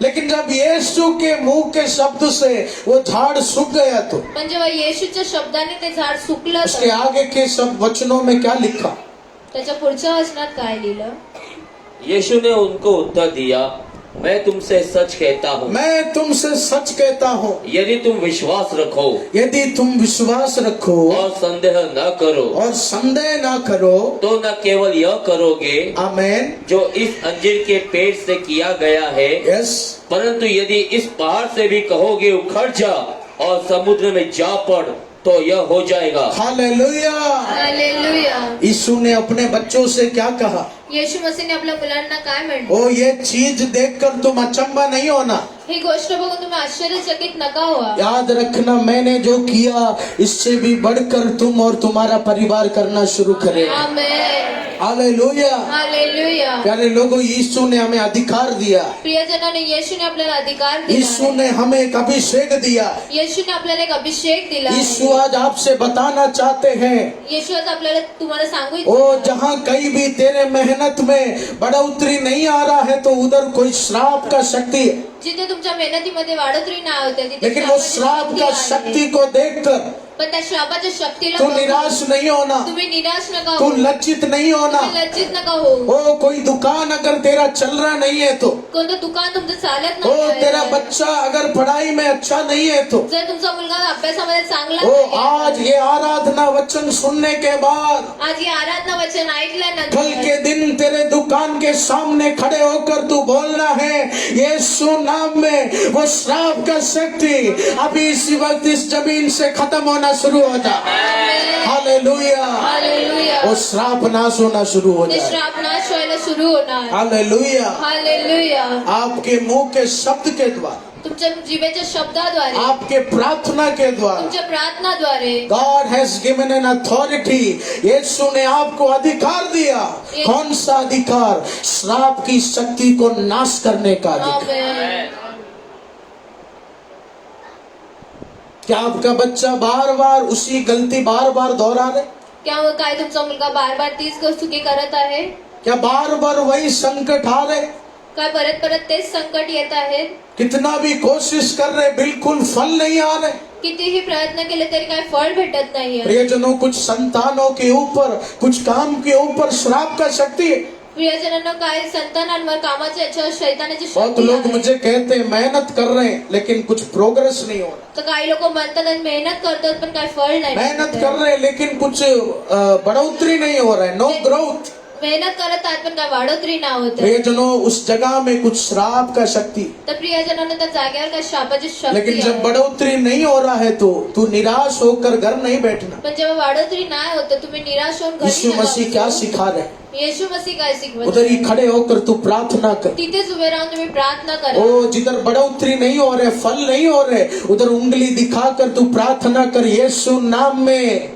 लेकिन जब यीशु के मुंह के शब्द से वो झाड़ सूख गया, तो पण जेव्हा येशूच्या शब्दाने ते झाड सुकलं उसके तर आगे के सब वचनों में क्या लिखा? त्याच्या पुढच्या वचनात काय लिहिलं? यीशु ने उनको उत्तर दिया, मैं तुमसे सच कहता हूँ, मैं तुमसे सच कहता हूँ, यदि तुम विश्वास रखो यदि तुम विश्वास रखो और संदेह न करो और संदेह ना करो, तो न केवल यह करोगे आमेन, जो इस अंजीर के पेड़ से किया गया है, यस, परंतु यदि इस पहाड़ से भी कहोगे उखड़ जा और समुद्र में जा पड़, तो यह हो जाएगा. हालेलुया। हालेलुया. यीशु ने अपने बच्चों से क्या कहा? येशू मसीहने आपल्या मुलांना काय म्हटलं? ओ ये चीज देखकर तुम अचंबा नहीं होना, ही गोष्ट बघून तुम्ही आश्चर्यचकित नका व्हा. याद रखना मैंने जो किया इससे भी बढ़कर तुम और तुम्हारा परिवार करना शुरू करें। आमेन. हालेलुया। हालेलुया. प्यारे लोगों, यीशु ने हमें अधिकार दिया, प्रियजनाने येशूने आपल्याला अधिकार दिला. यीशु ने हमें एक अभिषेक दिया। येशूने आपल्याला एक अभिषेक दिला. यीशु आज आपसे बताना चाहते हैं, येशू आज आपल्याला तुम्हाला सांगू ओ इच्छितो. जहाँ कहीं भी तेरे मेहनत में बढ़ोतरी नहीं आ रहा है, तो उधर कोई श्राप का शक्ति है, जिथे तुमच्या मेहनतीमध्ये वाढोतरी नाही होते तिथे लेकिन वो श्राप का शक्ति को देखकर पण त्या श्रापाच्या शक्तीला तू बघून निराश नहीं होना, तुम्ही निराश नका तू हो. लज्जित नहीं होना। तुम्ही लज्जित नका हो. ओ कोई दुकान अगर तेरा चल रहा नहीं है, तो कोणतं दुकान तुमचं चालत ओ नाही तेरा बच्चा अगर पढ़ाई में अच्छा नहीं है, तो जर तुमचा मुलगा अभ्यासामध्ये चांगला ओ नाही, आज ये आराधना वचन सुनने के बाद आज ही आराधना वचन कल ऐकल्यानंतर के दिन तेरे दुकान के सामने खड़े होकर तू बोलना है, यीशु नाम में वो श्राप का शक्ति अभी इसी वक्त इस जमीन से खत्म होना शुरू हो जाए। हालेलुया। हालेलुया. वो श्राप नाश होना शुरू हो ते जाए। श्राप नाश व्हायला सुरू होणार. हालेलुया। हालेलुया. आपके मुंह के शब्द के द्वारा, तुमच्या जीवेच्या शब्दाद्वारे, आपके प्रार्थना के द्वारा, तुमच्या प्रार्थनाद्वारे God has given an authority. यीशु ने आपको अधिकार दिया। कौन सा अधिकार? श्राप की शक्ति को नाश करने का अधिकार। आमेन. क्या आपका बच्चा बार बार उसी गलती बार बार दोहरा रहे? क्या काय तुमचा मुलगा बार बार तीच चुकी करत आहे? क्या बार बार वही संकट आ रहे? काय परत परत तेच संकट येत आहेत? कितना भी कोशिश कर रहे, बिल्कुल फल नहीं आ रहे। कितीही प्रयत्न केले तरी काय फळ भेटत नाहीये. प्रियजनों, कुछ संतानों के ऊपर, कुछ काम के ऊपर श्राप का शक्ति है। प्रियजनांना काय संतानांवर कामाच्या याच्यावर शैतानाची बहुत शक्ती लोग आहे. मुझे कहते हैं मेहनत कर रहे हैं, लेकिन कुछ प्रोग्रेस नहीं हो रहा। तर काही लोक म्हणतात आणि मेहनत करतात पण काय फळ नाही मेहनत भेटत कर आहे. रहे हैं, लेकिन कुछ बढ़ोतरी नहीं हो रहा है, नो ग्रोथ। मेहनत करत आहेत पण काय वाढोतरी नाही होत आहे. प्रियजनों, उस जगह में कुछ श्राप का शक्ति, तर प्रियजनांना त्या जागेवर काय शापाची शक्ती लेकिन जब आहे. बढ़ोतरी नहीं हो रहा है, तो तू निराश होकर घर नहीं बैठना। पण जेव्हा वाढोतरी नाही होत तुम्ही निराश होऊन घरी यीशु नका मसीह क्या बसू. सिखा रहे? येशू मसीह काय शिकवत उधर ही खड़े होकर तू प्रार्थना कर। तिथेच उभे राहून तुम्ही प्रार्थना करा. ओ जिधर बढ़ोतरी नहीं हो रहे, फल नहीं हो रहे, उधर उंगली दिखाकर तू प्रार्थना कर, यीशु नाम में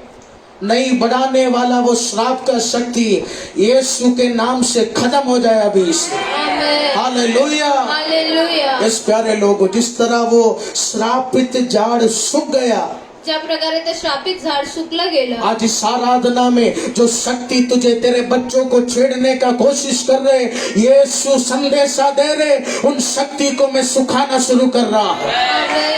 नहीं बढ़ाने वाला वो श्राप का शक्ति यीशु के नाम से खत्म हो जाए अभी इसमें। आमेन. हालेलुया। हालेलुया. इस प्यारे लोगों, जिस तरह वो श्रापित झाड़ सूख गया, ज्या प्रकारे ते श्रापित झाड सुकलं गेलं, आज इस आराधना में जो शक्ति तुझे तेरे बच्चों को छेड़ने का कोशिश कर रहे, यीशु संदेशा दे रहे, उन शक्ति को मैं सुखाना शुरू कर रहा,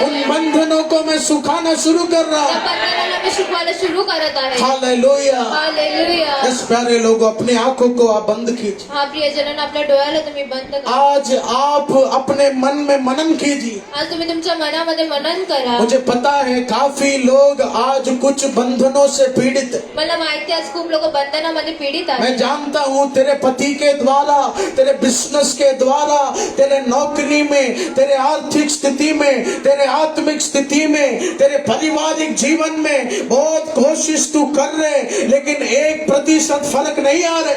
उन बंधनों को मैं सुखाना शुरू कर त्या रहा। बंधनाला मी सुकवायला सुरू करत आहे. हालेलुया। हालेलुया. इस प्यारे लोगों, अपने आंखों को आप बंद कीजिए। हा प्रियजनांनो, आपल्या डोळ्याला तुम्ही बंद करा. आज आप अपने मन में मनन कीजिए। आज तुम्ही तुमच्या मनामध्ये मनन करा. मुझे पता है काफी लोग आज कुछ बंधनों से पीड़ित है। मला माहिती आहे, आज खूप लोक बंधनामध्ये पीडित मैं आहेत. जानता हूँ तेरे पति के द्वारा, तेरे बिजनेस के द्वारा, तेरे नौकरी में, तेरे आर्थिक स्थिति में, तेरे आत्मिक स्थिति में, तेरे पारिवारिक जीवन में बहुत कोशिश तू कर रहे, लेकिन 1% फर्क नहीं आ रहे।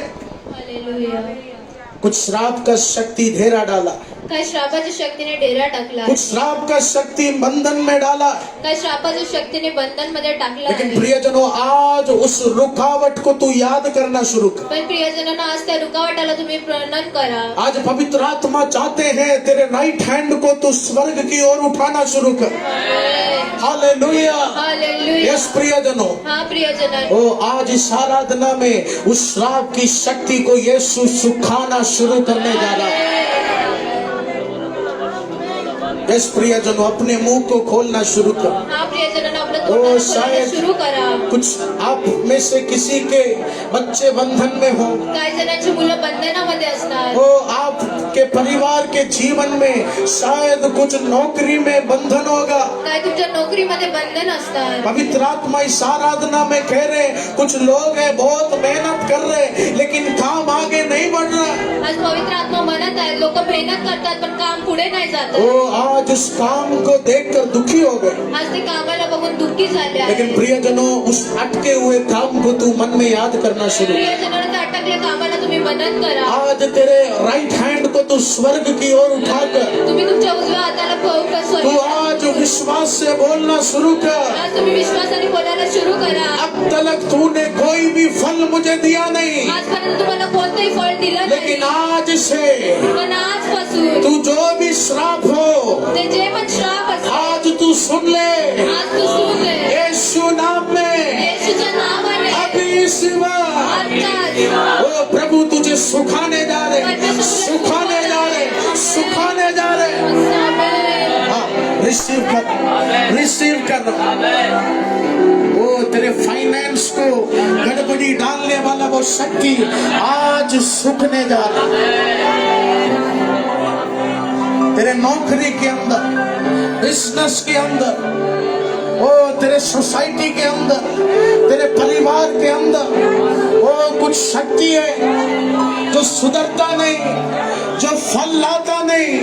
हालेलुया. कुछ श्राप का शक्ति घेरा डाला, काही श्रापाच्या शक्तीने डेरा टाकला, कुछ श्राप का शक्ति बंधन में डाला, काही श्रापाच्या शक्तीने बंधन मध्ये टाकला लेकिन आहे. प्रियजनों, आज उस रुकावट को तू याद करना शुरू कर। पण प्रियजनांनो, आज त्या रुकावटाला तुम्ही प्रणन करा. आज पवित्र आत्मा चाहते हैं तेरे राइट हैंड को तू स्वर्ग की ओर उठाना शुरू कर। हालेलुया। हालेलुया. यस प्रियजनों, हा प्रियजनांनो, ओ आज इस आराधना में उस श्राप की शक्ति को यीशु सुखाना शुरू करने जा रहा है। यस प्रियजनों, अपने मुंह को खोलना शुरू कर। हा प्रियजनांनो, आपलं ओ, तोंड खोलायला शायद सुरू करा. कुछ आप में से किसी के बच्चे बंधन में हो, काही जणांची मुलं बंधनामध्ये असणार. ओ आपके परिवार के जीवन में शायद कुछ नौकरी में बंधन होगा। काय तुमच्या नोकरीमध्ये बंधन असणार. पवित्र आत्मा इस आराधना में कह रहे, कुछ लोग हैं बहुत मेहनत कर रहे, लेकिन काम आगे नहीं बढ़ रहा। आज पवित्र आत्मा म्हणत आहे, लोक मेहनत करतात पण काम पुढे नाही जात. ओ आज उस काम को देखकर दुखी हो गए, आज ते कामाला बघून दुःखी झाले आहे. लेकिन प्रियजनों, उस अटके हुए काम को तू मन में याद करना शुरू कर। प्रियजनांनो, त्या अटकल्या कामाला तुम्ही मनन करा. आज तेरे राइट हैंड को तू स्वर्ग की ओर उठाकर तुम्ही तुमच्या उजव्या हाताला तू आज विश्वास से बोलना शुरू कर। आज तुम्ही विश्वासाने बोलायला सुरू करा. अब तक तूने कोई भी फल मुझे दिया नहीं, आजपर्यंत तुम्हाला कोणतंही फळ दिलं नाही, लेकिन आज से पण आजपासून तू जो भी श्राप हो, ते जे पण श्राप असतात, आज तू सुन ले, आज तू सुन ले. यीशु नाम में येशूच्या नावाने अभी सिवा आजकाल ओ प्रभु तुझे सुखाने जा रहे, सुखाने जा रहे, सुखाने जा रहे। रिसीव कर, रिसीव कर। वो तेरे फाइनेंस को गड़बड़ी डालने वाला वो शक्ति आज सूखने जा रहा है। तेरे नौकरी के अंदर, बिजनेस के अंदर, ओ तेरे सोसाइटी के अंदर, तेरे परिवार के अंदर वो कुछ शक्ति है जो सुधरता नहीं, जो फल लाता नहीं।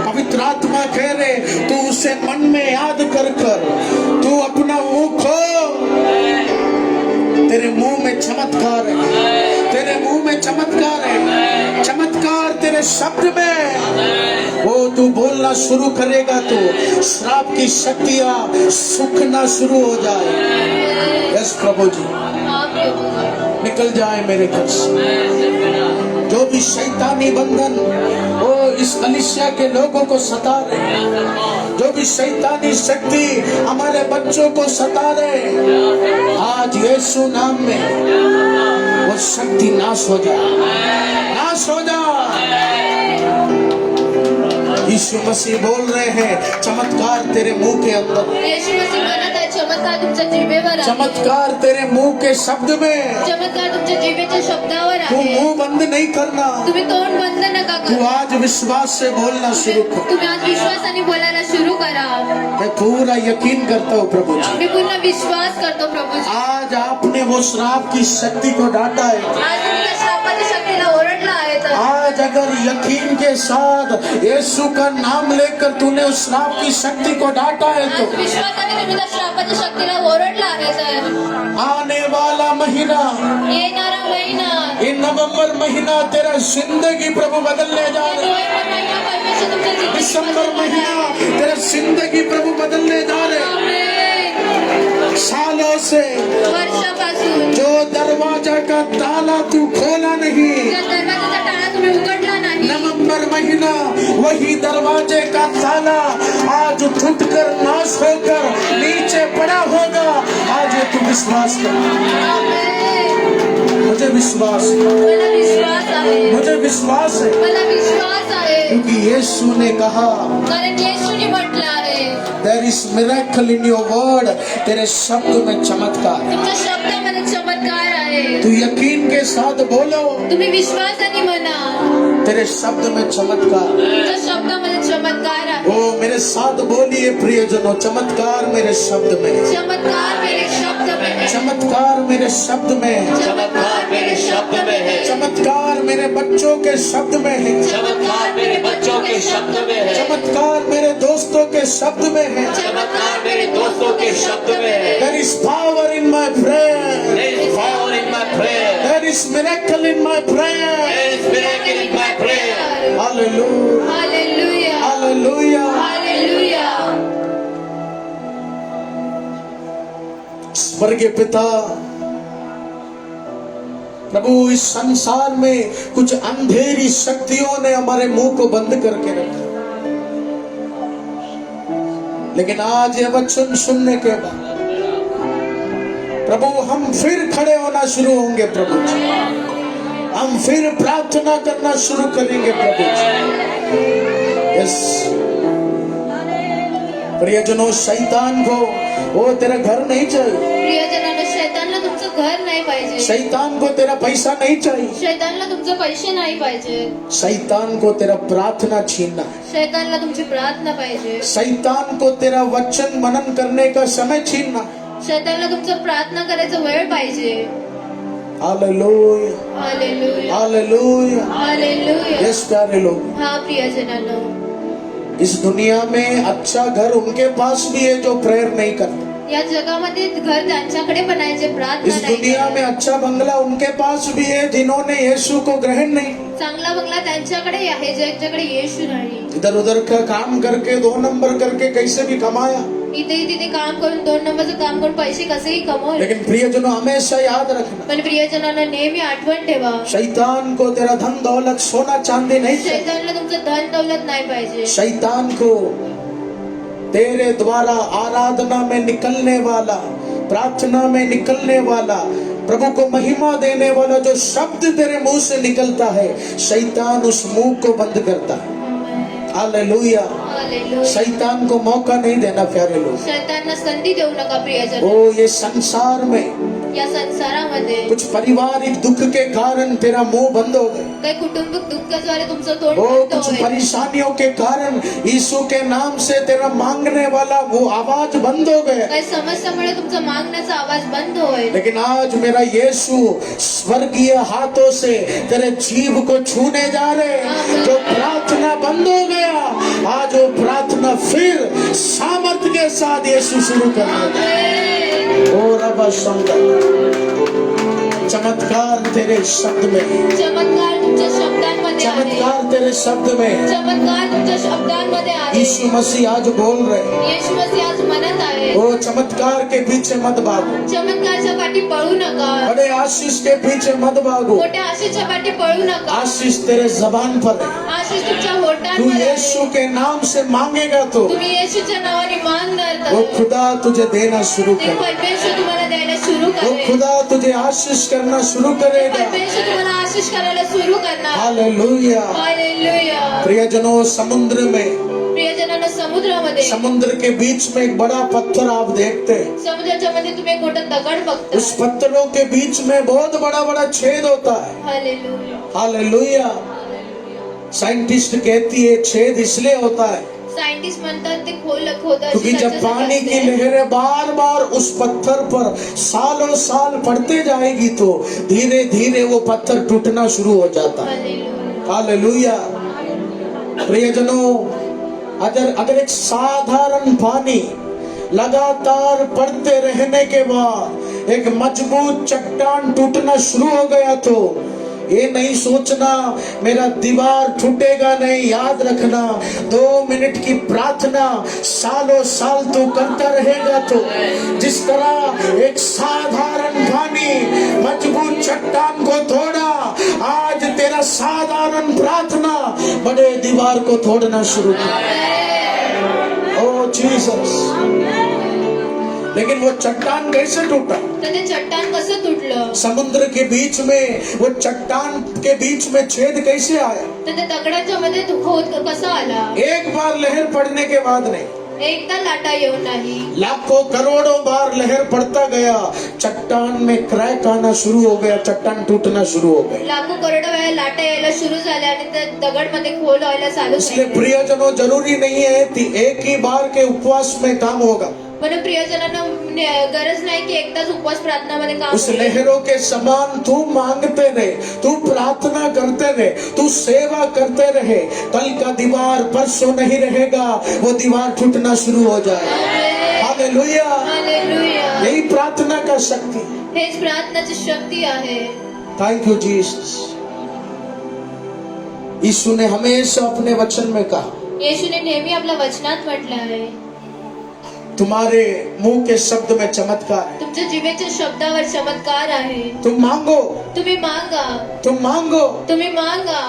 पवित्र आत्मा कह रहे, तू उसे मन में याद कर कर तू अपना मुंह खोल। तेरे मुंह में चमत्कार है, तेरे मुंह में चमत्कार है, चमत्कार तेरे शब्द में। वो तू बोलना शुरू करेगा तो श्राप की शक्तियां सूखना शुरू हो जाए। यस प्रभु जी, निकल जाए मेरे घर से जो भी शैतानी बंधन वो इस कलीसिया के लोगों को सता रहे, जो भी शैतानी शक्ति हमारे बच्चों को सता रहे, आज यीशु नाम में वो शक्ति नाश हो जाए, नाश हो जाए। यीशु मसीह बोल रहे हैं, चमत्कार तेरे मुंह के अंदर, येशू मसीह म्हणत आहे, चमत्कार तुमच्या जिभेवर आहे. चमत्कार तेरे मुंह के शब्द में। चमत्कार तुमच्या जिभेच्या शब्दावर तू आहे. मुंह बंद नहीं करना, तुम्ही तोंड बंद नका तू करू. आज विश्वास से बोलना शुरू कर। तुम्ही आज विश्वासाने बोलायला सुरू करा. मैं पूरा यकीन करता हूँ प्रभु जी, मी पूर्ण विश्वास करतो प्रभू. आज आपने वो श्राप की शक्ति को डांटा है। आज तुम्ही त्या श्रापाच्या शक्तीला ओरडला आहे तर आज अगर यकीन के साथ यीशु का नाम लेकर तूने उस श्राप की शक्ति को डांटा है आज तो विश्वासाने तुम्ही त्या श्रापाच्या शक्तीला ओरडला आहे तर आने वाला महीना, येणारा महिना, ये नवंबर महीना तेरा जिंदगी प्रभु बदलने जा रहा है। नोव्हेंबर महिना परमेश्वर तुमच्या जिंदगीत दिसंबर महीना तेरा जिंदगी प्रभु बदलने जा रहे हैं। आमेन. सालों से वर्षापासून जो दरवाजा का ताला तू खोला नहीं, त्या दरवाजाचा टाळा तुम्ही उघडला नाही. नवंबर महीना वही दरवाजे का ताला आज टूटकर नाश होकर नीचे पड़ा होगा। आज ये तू विश्वास कर, मुझे विश्वास है, मला विश्वास आहे, मुझे विश्वास है, मला विश्वास आहे, क्योंकि यीशु ने कहा कारण येशूने म्हटलं आहे there is miracle in your word, तेरे शब्द में चमत्कार है। तुमच्या शब्दामध्ये चमत्कार आहे। तू यकीन के साथ बोलो, तुम्ही विश्वासाने म्हणा, तेरे शब्द में चमत्कार। तुमच्या शब्दामध्ये चमत्कार आहे। ओ मेरे साथ बोलिए प्रियजनों, चमत्कार मेरे शब्द में, चमत्कार मेरे शब्द में है, चमत्कार मेरे शब्द में है, चमत्कार मेरे शब्द में है, चमत्कार मेरे बच्चों के शब्द में है, चमत्कार मेरे बच्चों के शब्द में है, चमत्कार मेरे दोस्तों के शब्द में है। चमत्कार मेरे दोस्तों के शब्द में है। There is power in my prayer. There is power in my prayer. There is miracle in my prayer. There is miracle in my prayer. Hallelujah. Hallelujah, Hallelujah. Hallelujah. स्वर्गीय पिता प्रभु, इस संसार में कुछ अंधेरी शक्तियों ने हमारे मुंह को बंद करके रखा, लेकिन आज ये वचन सुनने के बाद प्रभु हम फिर खड़े होना शुरू होंगे। प्रभु जी, हम फिर प्रार्थना करना शुरू करेंगे। प्रभु जी, यस प्रियजनों, शैतान को वो तेरा घर नहीं चाहिए, प्रियजनांनो, शैतानला तुमचं घर नाही पाहिजे, शैतान को तेरा पैसा नहीं चाहिए, शैतानला तुमचे पैसे नाही पाहिजे, शैतान को तेरा प्रार्थना छीनना है, शैतानला तुमची प्रार्थना पाहिजे, शैतान को तेरा वचन मनन करने का समय छीनना है। शैतानला तुमचं प्रार्थना करायचं वेळ पाहिजे। Hallelujah, hallelujah, hallelujah. Hallelujah. Yes प्यारे लोग, हा प्रियजनांनो, इस दुनिया में अच्छा घर उनके पास भी है जो प्रेयर नहीं करते, या जगामध्ये घर त्यांच्याकडे पण आहे जे प्रार्थना इस नाही दुनिया करत। में अच्छा बंगला उनके पास भी है जिन्होंने यीशु को ग्रहण नहीं, चांगला बंगला त्यांच्याकडे आहे ज्यांच्याकडे येशू नाही। इधर उधर का काम करके 2 नंबर करके कैसे भी कमाया, इथे तिथे काम करून 2 नंबरचं काम करून पैसे कसेही कमवले, लेकिन प्रियजनों हमेशा याद रखना, पण प्रियजनांना नेहमी आठवण ठेवा, शैतान को तेरा धन दौलत सोना चांदी नहीं चाहिए, शैतानला तुमचं धन दौलत नाही पाहिजे, शैतान को तेरे द्वारा आराधना में निकलने वाला, प्रार्थना में निकलने वाला, प्रभु को महिमा देने वाला जो शब्द तेरे मुंह से निकलता है, शैतान उस मुंह को बंद करता है। हालेलुया। हालेलुया। शैतान को मौका नहीं देना प्यारे लोग। शैतानला संधी देऊ नका प्रियजन। ओ ये संसार में या संसारामध्ये कुछ पारिवारिक दुख के कारण तेरा मुंह बंद हो गए, काही कुटुंबिक दुःखाद्वारे तुमचं तोंड ओ बंद कुछ होईल, परेशानियों के कारण यीशु के नाम से तेरा मांगने वाला वो आवाज बंद हो गए, काही समस्यामुळे तुमचा मागण्याचा आवाज बंद होईल, लेकिन आज मेरा यीशु स्वर्गीय हाथों से तेरे जीव को छूने जा रहे। जो प्रार्थना बंद हो गया, आज वो प्रार्थना फिर सामर्थ्य के साथ यीशु शुरू कर देगा। ओ रबा शंकर, चमत्कार तेरे शब्द में, चमत्कार तुमच्या शब्दांमध्ये आहे, चमत्कार तेरे शब्द में। चमत्कार तुमच्या शब्दांमध्ये आहे। यीशु मसीह आज बोल रहे, येशू मसीह आज म्हणत आहे, ओ चमत्कार के पीछे मत भागो, चमत्कारच्या पाठी पळू नका, बड़े आशीष के पीछे मत भागो, मोठ्या आशीषच्या पाठी पळू नका, आशीष तेरे जबान पर है। आशीष तुमच्या तू होठांमध्ये यीशु आहे। के नाम से मांगेगा तो तुम्ही येशूच्या नावाने मागणार वो तर खुदा तुझे देना शुरू ते कर, परमेश्वर तुम्हाला द्यायला सुरू वो करेल, खुदा तुझे आशीष करना शुरू करेगा। परमेश्वर तुम्हाला आशीष करायला सुरू करणार। हालेलुया। हालेलुया। प्रियजनों, समुद्र में, प्रियजनांनो, समुद्रामध्ये, समुद्र के बीच में एक बड़ा पत्थर आप देखते हैं, समुद्राच्या मध्ये तुम्ही एक मोठा दगड बघता। उस पत्थरों के बीच में बहुत बड़ा बड़ा छेद होता है। हालेलुया। हालेलुया। साइंटिस्ट कहती है छेद इसलिए होता है सायंटिस्ट म्हणतात ते खोद क्योंकि जब पानी की लहरें बार बार उस पत्थर पर सालों साल पड़ते जाएगी तो धीरे धीरे वो पत्थर टूटना शुरू हो जाता है। हालेलुया। प्रियजनों, अगर एक साधारण पानी लगातार पड़ते रहने के बाद एक मजबूत चट्टान टूटना शुरू हो गया तो ये नहीं सोचना मेरा दीवार टूटेगा नहीं। याद रखना 2 मिनट की प्रार्थना सालों साल तू करता रहेगा तो जिस तरह एक साधारण पानी मजबूत चट्टान को तोड़ा, आज तेरा साधारण प्रार्थना बड़े दीवार को तोड़ना शुरू कर। ओ जीसस। लेकिन वो चट्टान कैसे टूटा? तर ते चट्टान कसं तुटलं? समुद्र के बीच में वो चट्टान के बीच में छेद कैसे आया? तर ते दगडाच्या मध्ये होत कसा आला? एक बार लहर पड़ने के बाद नहीं, एकदा लाटा येऊन नाही, लाखों करोड़ों बार लहर पड़ता गया, चट्टान में क्रैक आना शुरू हो गया, चट्टान टूटना शुरू हो गई। लाखो करोडो वेळा लाटा यायला सुरू झाल्या आणि त्या दगड मध्ये खोल व्हायला चालू इसलिए झाले. प्रियजनों, जरूरी नहीं है कि एक ही बार के उपवास में काम होगा। म्हणून प्रियजनांना गरज नाही की एकदाच उपवास प्रार्थनामध्ये काम उस होईल. लहरों के समान तू मांगते रहे, तू प्रार्थना करते रहे, तू सेवा करते रहे। कल का दीवार परसों नहीं रहेगा, वो दीवार टूटना शुरू हो जाए। हालेलुया। हालेलुया. यही प्रार्थना का शक्ति। हेच प्रार्थनाची शक्ती आहे. Thank you Jesus. यीशु ने हमेशा अपने वचन में कहा, येशूने नेहमी आपल्या वचनात म्हटलं आहे, तुम्हारे मुंह के शब्द में चमत्कार है। तुमच्या जिभेच्या शब्दावर चमत्कार आहे. तुम मांगो, तुम्ही मागा, तुम मांगो, तुम्ही मागा,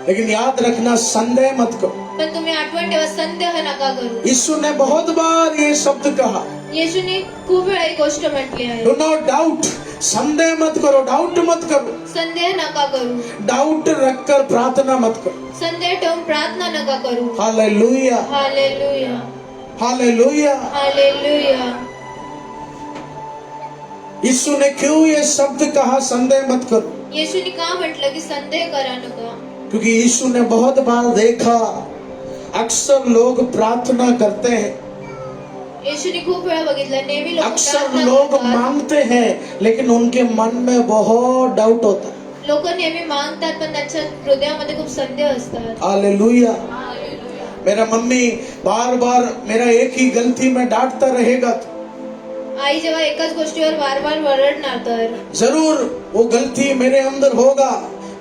लेकिन याद रखना संदेह मत करो। पण तुम्ही आठवण ठेवा, संदेह नका करू. यीशु ने बहुत बार ये शब्द कहा, येशूने खूप वेळा ही गोष्ट म्हटली आहे, डू नॉट डाउट। संदेह मत करो, डाउट मत करो, संदेह नका करू, डाउट रखकर प्रार्थना मत करो। संदेह ठेवून प्रार्थना नका करू. Hallelujah, hallelujah. Hallelujah. Hallelujah. Yeshu ने क्यों ये शब्द कहा, संदेह मत करो? येशूने का म्हटलं की संदेह करा नका? क्योंकि यीशु ने बहुत बार देखा, अक्सर लोग प्रार्थना करते हैं, येशूने खूप वेळा बघितलं, नेहमी लोक अक्सर प्रार्थना लोग करतात. मांगते हैं, लेकिन उनके मन में बहुत डाउट होता है। लोक नेहमी मागतात पण त्यांच्या हृदयामध्ये खूप संदेह असतात. हालेलुया। मेरा मम्मी बार बार मेरा एक ही गलती में डांटता रहेगा तो आई जेव्हा एकाच गोष्टीवर वार वार वरडणार तर जरूर वो गलती मेरे अंदर होगा।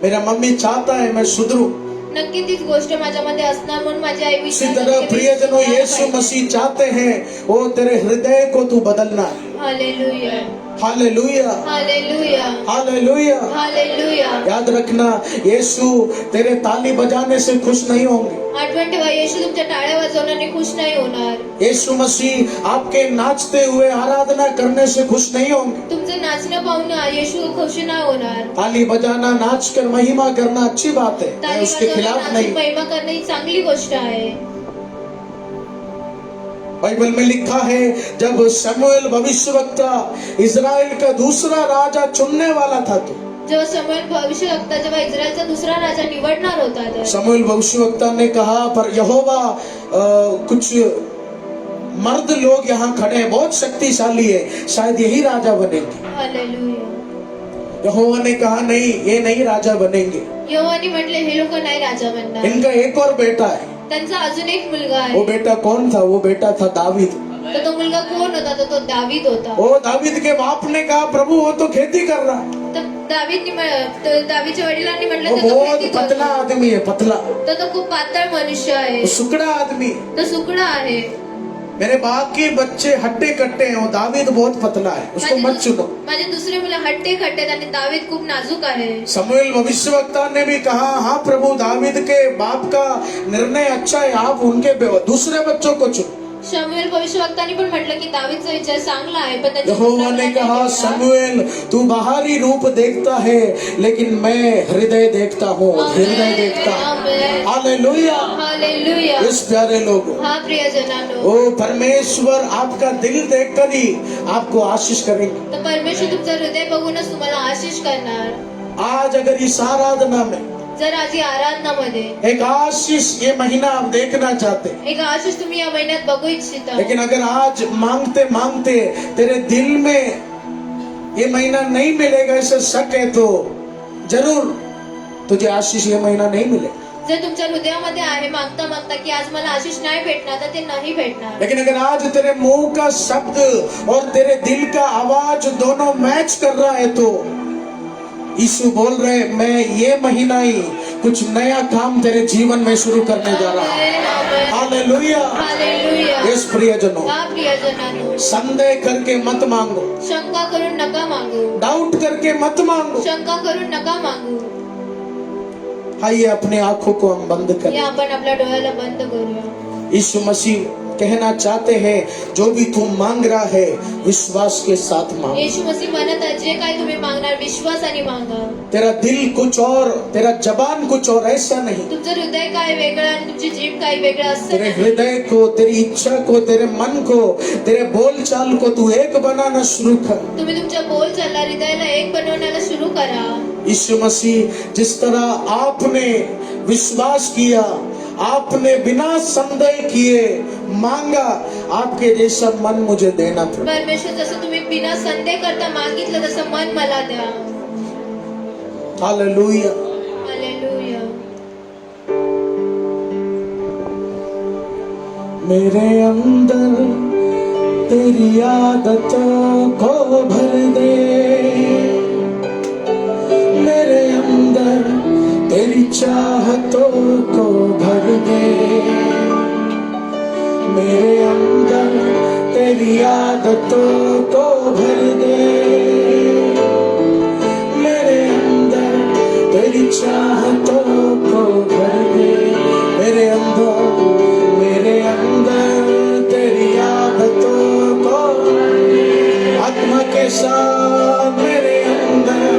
मेरा मम्मी चाहता है मैं सुधरूं। नक्की तीच गोष्ट माझ्यामध्ये असणार म्हणून माझी आई इसी विचार तरह प्रियजनों, यीशु मसीह चाहते हैं वो तेरे हृदय को तू बदलना। Hallelujah. Hallelujah, hallelujah. Hallelujah. Hallelujah. याद रखना, यीशु तेरे ताली बजाने से खुश नहीं होंगे। आठवण ठेवा, येशू तुमच्या टाळ्या वाजवण्याने खुश नाही होणार. यीशु मसीह आपके नाचते हुए आराधना करने से खुश नहीं होंगे। तुमचं नाचणं पाहून येशू खुश नाही होणार. ताली बजाना, नाच कर महिमा करना अच्छी बात है, मैं ताली उसके वाजवणं, खिलाफ नाचून नहीं। महिमा करणं ही चांगली गोष्ट आहे. बाइबल में लिखा है, जब शमूएल भविष्यवक्ता इजराइल का दूसरा राजा चुनने वाला था तो जेव्हा शमूएल भविष्यवक्ता जेव्हा इस्रायलचा दुसरा राजा निवडणार होता तर शमूएल भविष्यवक्ता ने कहा, पर यहोवा कुछ मर्द लोग यहाँ खड़े हैं, बहुत शक्तिशाली है, शायद यही राजा बनेंगे। हालेलुया. यहोवा ने कहा, नहीं, ये नहीं राजा बनेंगे, यहोवाने म्हटले हे लोक नाही राजा बनणार. इनका एक और बेटा है। त्यांचा अजून एक मुलगा वो आहे. बेटा कौन था? वो बेटा था दावीद। तर तो मुलगा कोण होता? तर तो दावीद होता. वो दावीद के बाप ने कहा, प्रभु वो तो खेती कर रहा है, तर दावीदच्या वडिलांनी वो म्हटलं तर तो बहुत खेती पतला करतो. आदमी है, पतला, तर तो खूप पातळ मनुष्य आहे. वो सुकड़ा आदमी है। तो सुकडा आहे. मेरे बाकी बच्चे हट्टे कट्टे हैं, वो दावीद बहुत पतला है, उसको मत चुनो। माझे दुसरे मुलं हट्टे खट्टे आणि दावीद खूप नाजूक आहे. शमूएल भविष्यवक्ता ने भी कहा, हाँ प्रभु, दावीद के बाप का निर्णय अच्छा है, आप उनके दूसरे बच्चों को चुनो। शमूएल भविष्यवक्तानी पण म्हटलं की दावीदचा विचार चांगला आहे, पण त्याच्या यहोवा दुसऱ्या ने मुलाने कहा, घेतला. शमूएल तू बाहरी रूप देखता है, लेकिन मैं हृदय देखता हूँ, हृदय देखता हूँ। आमेन. हालेलुया। हालेलुया. इस प्यारे लोगों, हा प्रियजनांनो, ओ परमेश्वर आपका दिल देखकर ही आपको आशीष करेंगे। तर परमेश्वर तुमचं हृदय बघूनच तुम्हाला आशीष करणार. आज अगर इस आराधना में जर आज या आराधनामध्ये एक आशीष ये महीना आप देखना चाहते हैं, एक आशीष तुम्ही या महिन्यात बघू इच्छिता, लेकिन अगर आज मांगते मांगते तेरे दिल में ये महीना नहीं मिलेगा ऐसा शक है, तो जरूर तुझे आशीष ये महीना नहीं मिलेगा। जर तुमच्या हृदयामध्ये आहे मागता मागता की आज मला आशीष नाही भेटणार, तर ते नाही भेटणार. लेकिन अगर आज तेरे मुंह का शब्द और तेरे दिल का आवाज दोनों मैच कर रहा है, तो यीशु बोल रहे मैं ये महीना ही कुछ नया काम तेरे जीवन में शुरू करने जा रहा हूँ। हालेलुया। हालेलुया। यस प्रियजनों, हा प्रियजनांनो, संदेह करके मत मांगो, शंका करून नका मागू, डाउट करके मत मांगो। शंका करून नका मागू. आइए अपने आंखों को हम बंद या करें। आपण आपल्या डोळ्याला बंद करूया. यीशु मसीह कहना चाहते हैं जो भी तू मांग रहा है विश्वास के साथ मांग। येशू मसीह म्हणत आहे जे काही तुम्ही मागणार विश्वासाने मागा. तेरा दिल कुछ और, तेरा जबान कुछ और, ऐसा नहीं। तुमचं हृदय काय वेगळं आणि तुमची जीभ काय वेगळं असं तेरे नाही. हृदय को, तेरी इच्छा को, तेरे मन को, तेरे बोलचाल को तू एक बनाना शुरू कर। तुम्ही तुमच्या बोलचालला हृदयाला एक बनवण्याला सुरू करा. यीशु मसीह जिस तरह आपने विश्वास किया, आपने बिना संदेह किए मांगा, आपके जैसा मन मुझे देना था। परमेश्वर जसं तुम्ही बिना संदेह करता मागितलं तसं मन मला द्या. हालेलुया। हालेलुया. मेरे अंदर तेरी आदतों को भर दे, मेरे अंदर तेरी चाहतों को भर दे, मेरे अंदर तेरी आदतों को भर दे, मेरे अंदर तेरी चाहतों को भर दे, मेरे अंदर तेरी आदतों को आत्मा के साथ मेरे अंदर,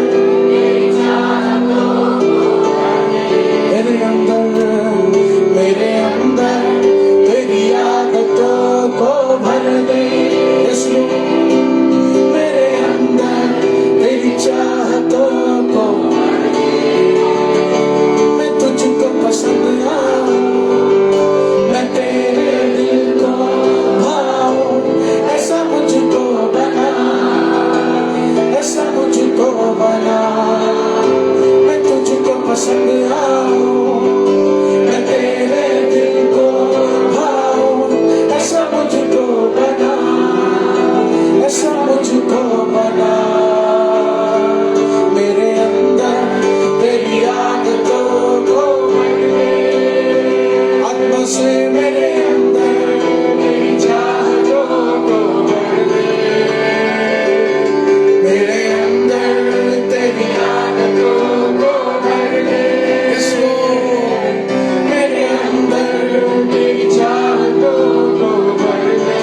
मेरे अंदर तेरी आदतों को भर दे। यीशु मेरे अंदर तेरी चाहतों को, मैं तुझको पसंद आऊं, मैं तेरे दिल को भाऊं, ऐसा मुझको बना, ऐसा मुझको बना, मैं तुझको पसंद आऊं, मैं तेरे दिल को भाऊं, ऐसा मुझको बना, ऐसा मुझको बना, मेरे अंदर तेरी आदतों को आत्मा से मेरे अंदर तेरी चाहतों को भर दे, मेरे अंदर तेरी आदतों को भर दे, यीशु मेरे अंदर तेरी चाहतों को भर दे।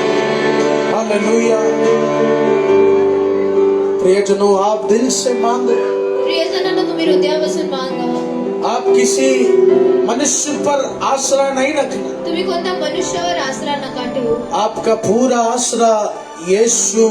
हालेलुया। प्रियजनों, आप दिल से मांगो, प्रियजनांनो तुम्ही हृदयापासून मागा. आप किसी मनुष्य पर आसरा नहीं रखना, तुम्ही कोणत्या मनुष्यावर आसरा नका ठेवू. आपका पूरा आसरा यीशु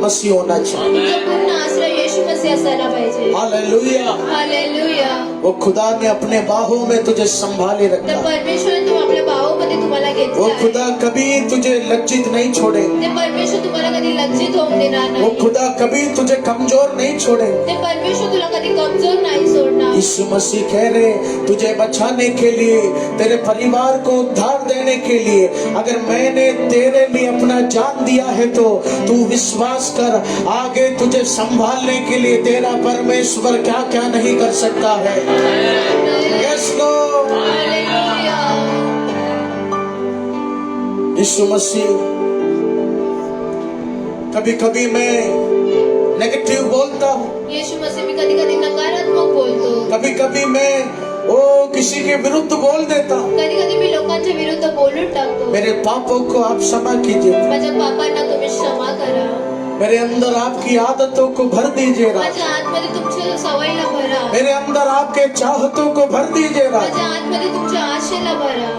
मसीह होना चाहिए। तुमचा पूर्ण आसरा येशू मसीह असायला पाहिजे. हालेलुया। हालेलुया. वो खुदा ने अपने बाहों में तुझे संभाले तर रखा, परमेश्वराने तुम्ही आपल्या भावामध्ये तुम्हाला वो घेतलं. खुदा कभी तुझे लज्जित नहीं छोड़ेगा, ते परमेश्वर तुम्हाला कधी लज्जित होऊन देणार वो नाही. खुदा कभी तुझे कमजोर नहीं छोड़ेगा। ते परमेश्वर तुला कधी कमजोर नाही सोडणार. यीशु मसीह कह रहे तुझे बचाने के लिए, तेरे परिवार को उद्धार देने के लिए, अगर मैंने तेरे लिए अपना जान दिया है तो तू विश्वास कर, आगे तुझे संभालने के लिए तेरा परमेश्वर क्या क्या नहीं कर सकता है। Yes Lord. हालेलुया. यीशु मसीह, कभी कभी मैं नेगेटिव बोलता हूँ, येशू मसीह मी कधी कधी नकारात्मक बोलतो. कभी कभी मैं किसी के विरुद्ध बोल देता हूँ। कधी कधी मी लोकांच्या विरुद्ध बोलून टाकतो. मेरे पापों को आप क्षमा कीजिए, माझ्या पापांना तुम्ही क्षमा करा. मेरे अंदर आपकी आदतों को भर दीजिए राजा, माझ्या आतमध्ये तुमच्या सवयीला भरा. मेरे अंदर आपके चाहतों को भर दीजिए राजा। माझ्या आतमध्ये तुमच्या आशेला भरा.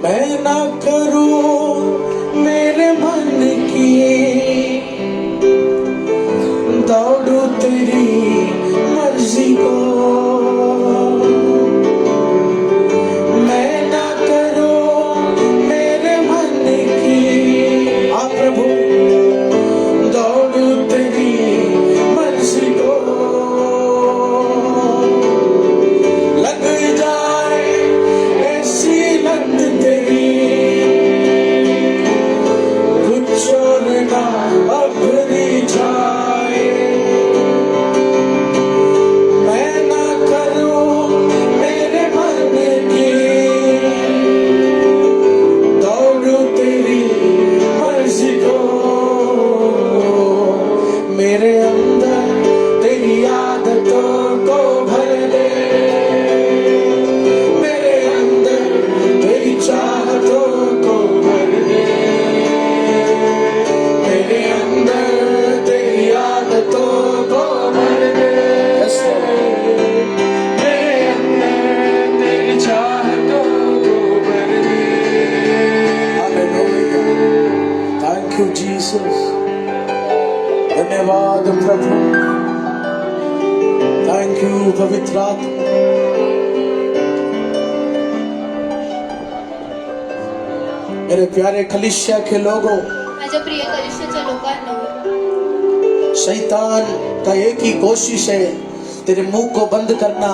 मैं ना करूं मेरे मन की, दौड़ू तेरी मर्जी को, मैं ना करूं मेरे मन की, आ प्रभु दौड़ू तेरी मर्जी को, लग जाए ऐसी लत तेरी, कुछ और अंदर तेरी आदतों को भर दे, मेरे अंदर तेरी चाहतों को भर दे, मेरे अंदर तेरी आदतों को भर दे, मेरे अंदर तेरी चाहतों को भर दे। थैंक यू जीसस, धन्यवाद प्रभु, थैंक यू पवित्र आत्मा। मेरे प्यारे कलीसिया के लोगों, माझ्या प्रिय कलिष्याच्या लोकांनो, शैतान का एक ही कोशिश है तेरे मुंह को बंद करना,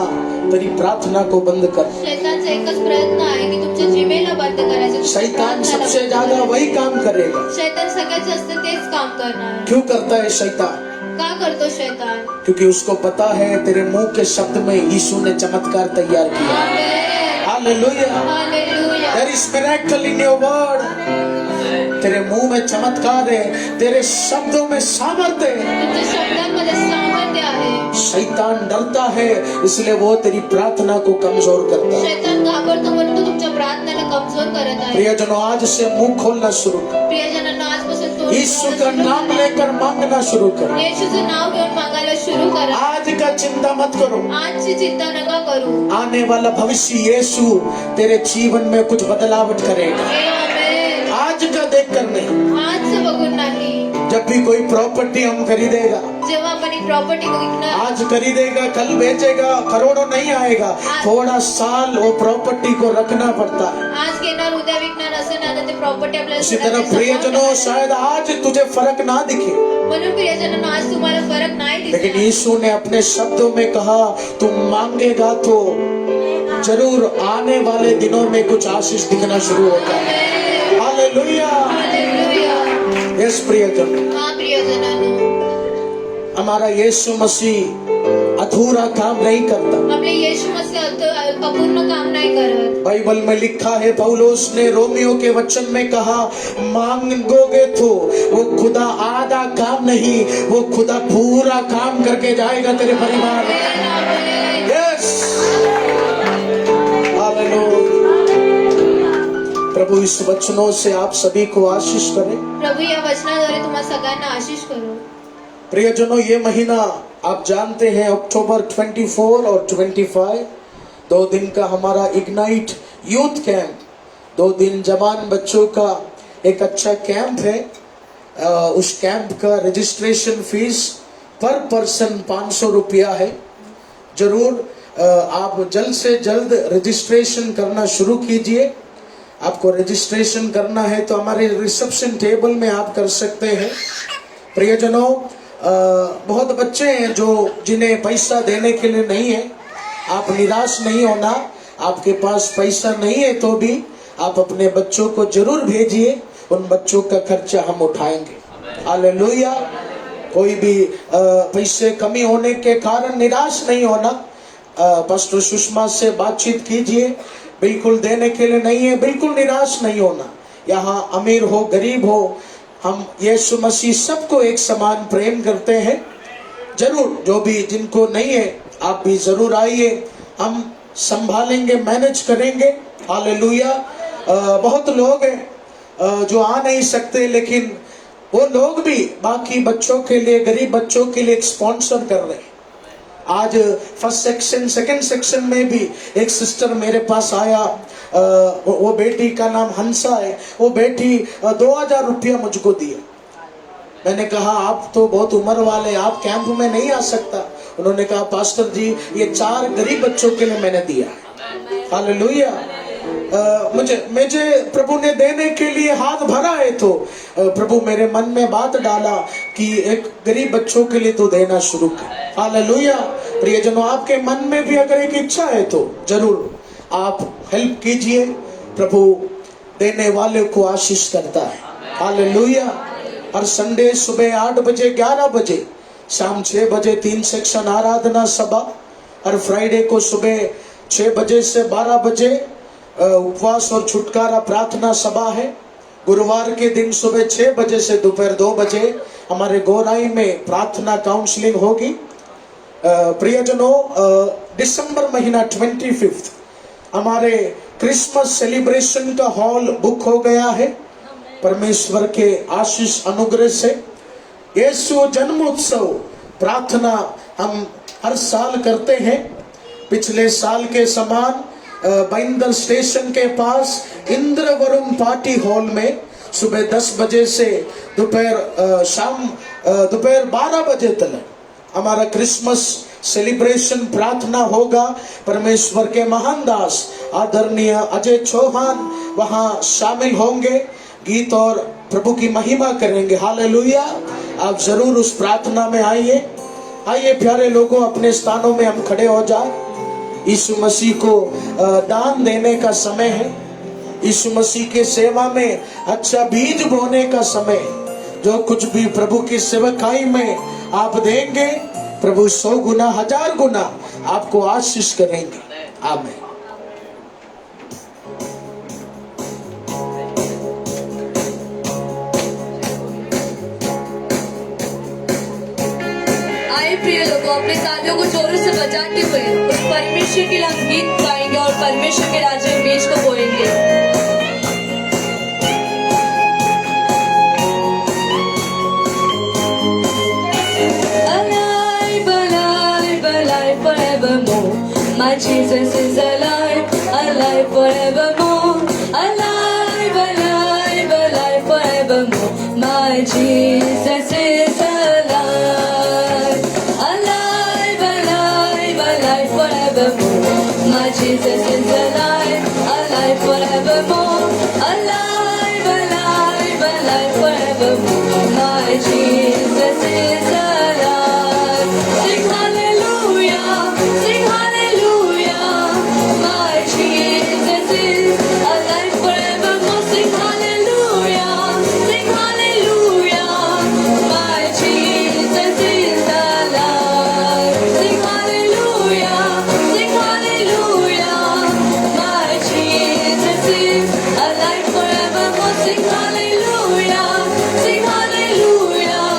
तेरी प्रार्थना को बंद कर। शैतानचा एकच प्रयत्न आहे की तुमच्या जिभेला बंद करायचं, तुमच्या शैतान प्रार्थनाला सबसे बंद ज्यादा करायचं. वही काम करेगा। शैतान सगळ्यात जास्त तेच काम करणार. क्यों करता है शैतान? का करतो शैतान? क्योंकि उसको पता है तेरे मुंह के शब्द में यीशु ने चमत्कार तैयार किया। Amen. Hallelujah, hallelujah. There is miracle in your word. तेरे मुंह में चमत्कार है, तेरे शब्दों में सामर्थ्य है। तुमच्या शब्दांमध्ये सामर्थ्य आहे. शैतान डरता है, इसलिए वो तेरी प्रार्थना को कमजोर करता है। शैतान घाबरतो म्हणून तो तुमच्या प्रार्थनेला कमजोर करत आहे. प्रियजनों, आज से मुंह खोलना शुरू कर, प्रियजनांनो, आजपासून तोंड यीशु बोलायला का सुरू नाम करा. लेकर मांगना शुरू कर। येशूचं नाव घेऊन मागायला सुरू करा. आज का चिंता मत करो, आजची चिंता नका करू. आने वाला भविष्य यीशु तेरे जीवन में कुछ बदलावट करेगा। आमेन. आज का देख कर नहीं, आजचं बघून नाही. जब भी कोई प्रॉपर्टी हम खरीदेगा, जेव्हा आपण ही प्रॉपर्टी विकणार, आज खरीदेगा कल बेचेगा, करोड़ों नहीं आएगा, थोड़ा साल वो प्रॉपर्टी को रखना पड़ता है। आज घेणार उद्या विकणार असं ना, तर ते प्रॉपर्टी आपल्याला इसी तरह सुद्धा प्रियजनों, सांभाळायला शायद आज तुझे फर्क ना दिखे, म्हणून प्रियजनांनो, आज तुम्हाला फरक नाही लेकिन दिसणार. यीशु ने अपने शब्दों में कहा, तुम मांगेगा तो जरूर आने वाले दिनों में कुछ आशीष दिखना शुरू होता है। Hallelujah, hallelujah. यस प्रियजन, हा प्रियजनांनो, हमारा यीशु मसीह अधूरा काम नहीं करता। आपले येशू मसीह अपूर्ण काम नाही करत. बाइबल में लिखा है, पौलुस ने रोमियो के वचन में कहा, मांगोगे तो वो खुदा आधा काम नहीं, वो खुदा पूरा काम करके जाएगा तेरे परिवार में। यस, प्रभु इस वचनों से आप सभी को आशीष करे। प्रभू या वचनाद्वारे तुम्हा सगळ्यांना आशीष करो. प्रियजनों, ये महीना आप जानते हैं अक्टूबर 24 और 25 2 दिन का हमारा इग्नाइट यूथ कैंप, 2 दिन जवान बच्चों का एक अच्छा कैंप है। उस कैंप का रजिस्ट्रेशन फीस पर पर्सन 500 रुपया है। जरूर आप जल्द से जल्द रजिस्ट्रेशन करना शुरू कीजिए। आपको रजिस्ट्रेशन करना है तो हमारे रिसेप्शन टेबल में आप कर सकते हैं। प्रियजनों, बहुत बच्चे हैं जो जिन्हें पैसा देने के लिए नहीं है। आप निराश नहीं होना, आपके पास पैसा नहीं है तो भी आप अपने बच्चों को जरूर भेजिए, उन बच्चों का खर्चा हम उठाएंगे। हालेलुया। कोई भी पैसे कमी होने के कारण निराश नहीं होना। पास्टर सुषमा से बातचीत कीजिए, बिल्कुल देने के लिए नहीं है, बिल्कुल निराश नहीं होना। यहाँ अमीर हो गरीब हो, हम यीशु मसीह सबको एक समान प्रेम करते हैं। जरूर जो भी जिनको नहीं है आप भी जरूर आइए, हम संभालेंगे, मैनेज करेंगे। हालेलुया। बहुत लोग हैं जो आ नहीं सकते, लेकिन वो लोग भी बाकी बच्चों के लिए, गरीब बच्चों के लिए एक स्पॉन्सर कर रहे हैं। आज फर्स्ट सेक्शन, सेकंड सेक्शन में भी एक सिस्टर मेरे पास आया, वो बेटी का नाम हंसा है। वो बेटी 2000 रुपया मुझको दिया। मैंने कहा आप तो बहुत उम्र वाले, आप कैंप में नहीं आ सकता। उन्होंने कहा पास्टर जी, ये 4 गरीब बच्चों के लिए मैंने दिया है। हालेलुया। मुझे प्रभु ने देने के लिए हाथ भरा है, तो प्रभु मेरे मन में बात डाला कि एक गरीब बच्चों के लिए तो देना शुरू कर। हालेलुया। प्रियजनों, आपके मन में भी अगर एक इच्छा है तो जरूर आप हेल्प कीजिए। प्रभु देने वाले को आशीष करता है। हालेलुया। हर संडे सुबह 8 बजे, 11 बजे, शाम 6 बजे 3 सेक्शन आराधना सभा। हर फ्राइडे को सुबह 6 बजे से 12 बजे उपवास और छुटकारा प्रार्थना सभा है। गुरुवार के दिन सुबह 6 बजे से दोपहर 2 बजे हमारे गोराई में प्रार्थना काउंसलिंग होगी। प्रियजनों, दिसंबर महीना 25 हमारे क्रिसमस सेलिब्रेशन का हॉल बुक हो गया है। परमेश्वर के आशीष अनुग्रह से यीशु जन्मोत्सव प्रार्थना हम हर साल करते हैं। पिछले साल के समान बैंदर स्टेशन के पास इंद्रवरुण पार्टी हॉल में सुबह 10 बजे से दोपहर 12 बजे तक हमारा क्रिसमस सेलिब्रेशन प्रार्थना होगा। परमेश्वर के महान दास आदरणीय अजय चौहान वहां शामिल होंगे, गीत और प्रभु की महिमा करेंगे। हालेलुया। आप जरूर उस प्रार्थना में आइए। आइए प्यारे लोगों, अपने स्थानों में हम खड़े हो जाए। यीशु मसीह को दान देने का समय है। यीशु मसीह के सेवा में अच्छा बीज बोने का समय। जो कुछ भी प्रभु की सेवकाई में आप देंगे, प्रभु 100 गुना 1000 गुना आपको आशीष करेंगे। आमीन। आए प्रिय लोगों, अपने तालियों को जोरों से बजाते हुए उस परमेश्वर के लिए हम गीत गाएंगे और परमेश्वर के राज्य में बीज को बोएंगे। Alive, alive, alive forevermore. My Jesus is alive, alive forevermore. Alive, alive, alive forevermore. My Jesus is alive. Alive, alive, alive forevermore. My Jesus is alive, alive forevermore. Alive, alive, alive forevermore. My Jesus is alive. Sing hallelujah, sing hallelujah. My Jesus is alive forevermore. Sing hallelujah, sing hallelujah. My Jesus is alive. Sing hallelujah, sing hallelujah. My Jesus is alive forevermore. Sing hallelujah, sing hallelujah.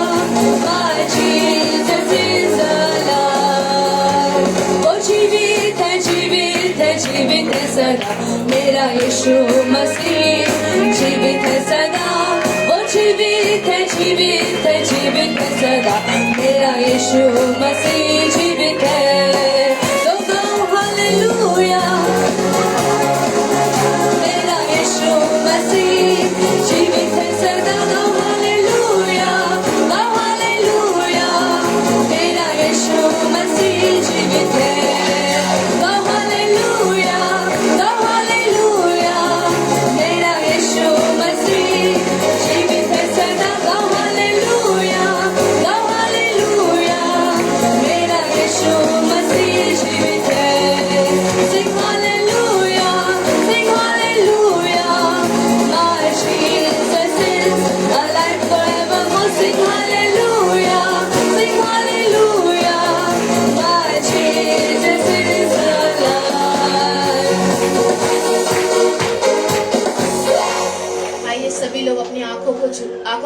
My Jesus is alive. वो जीवित है, जीवित है, जीवित है सदा मेरा यीशु मसीह। जीवित है सदा, वो जीवित है, जीवित है, जीवित है सदा मेरा यीशु मसीह। जीवित है, तो गाओ हालेलुया। मेरा यीशु मसीह जीवित है सदा। गाओ हालेलुया, गाओ हालेलुया। मेरा यीशु मसीह जीवित है। गाओ हालेलुया, गाओ हालेलुया। मेरा यीशु मसीह जीवित है सदा। गाओ हालेलुया, गाओ हालेलुया। मेरा यीशु मसीह जीवित है। Sing hallelujah, sing hallelujah. My Jesus is alive forevermore. Sing hallelujah, sing hallelujah. My Jesus is alive. आइए सभी लोग अपनी आंखों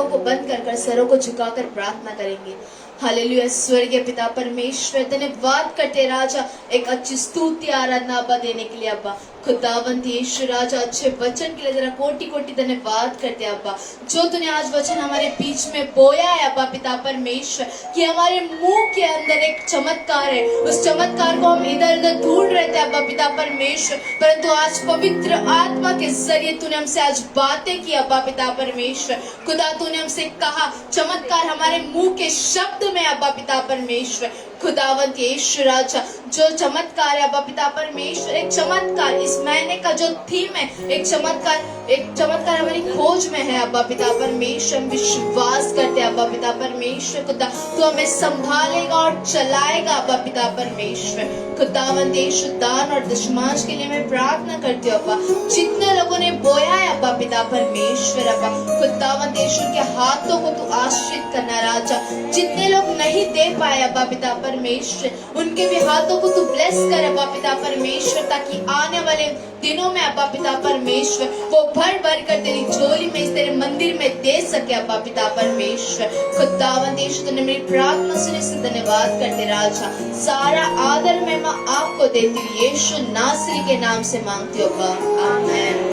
को बंद कर सरों को झुकाकर प्रार्थना करेंगे। हालेलुया। स्वर्गीय पिता परमेश्वर, धन्यवाद करते राजा एक अच्छी स्तुति आराधना अब्बा देने के लिए। अब्बा खुदावंत यीशु राजा, अच्छे वचन के लिए तेरा कोटि कोटि धन्यवाद करते अब्बा। जो तूने आज वचन हमारे बीच में बोया है अब्बा पिता परमेश्वर, कि हमारे मुंह के अंदर एक चमत्कार है। उस चमत्कार को हम इधर उधर ढूंढ रहे थे अब्बा पिता परमेश्वर, परंतु आज पवित्र आत्मा के जरिए तूने हमसे आज बातें की अब्बा पिता परमेश्वर। खुदा तूने हमसे कहा चमत्कार हमारे मुंह के शब्द में अब्बा पिता परमेश्वर। खुदावंत यीशु राजा, जो चमत्कार है अब्बा पिता परमेश्वर, एक चमत्कार इस महीने का जो थीम है, एक चमत्कार हमारी खोज में है अब्बा पिता परमेश्वर। हम विश्वास करते हैं अब्बा पिता परमेश्वर। खुदा तू हमें संभालेगा और चलाएगा अब्बा पिता परमेश्वर। खुदावंत यीशु, दान और दशमांश के लिए मैं प्रार्थना करती हूँ अब्बा। जितने लोगों ने बोया है अब्बा पिता परमेश्वर अब्बा, खुदावंत यीशु के हाथों को तू आश्रित करना राजा। जितने लोग नहीं दे पाए अब्बा पिता परमेश्वर, उनके भी हाथों को तू ब्लेस कर अब्बा पिता परमेश्वर, ताकि आने वाले दिनों में अब्बा पिता परमेश्वर वो भर भर कर तेरी झोली में, इस तेरे मंदिर में दे सके अब्बा पिता परमेश्वर। खुदावंद यीशु तूने मेरी प्रार्थना सुनी, से धन्यवाद करते राजा। सारा आदर महिमा आपको देती हूँ, यीशु नासरी के नाम से मांगती हूँ अब्बा, आमीन।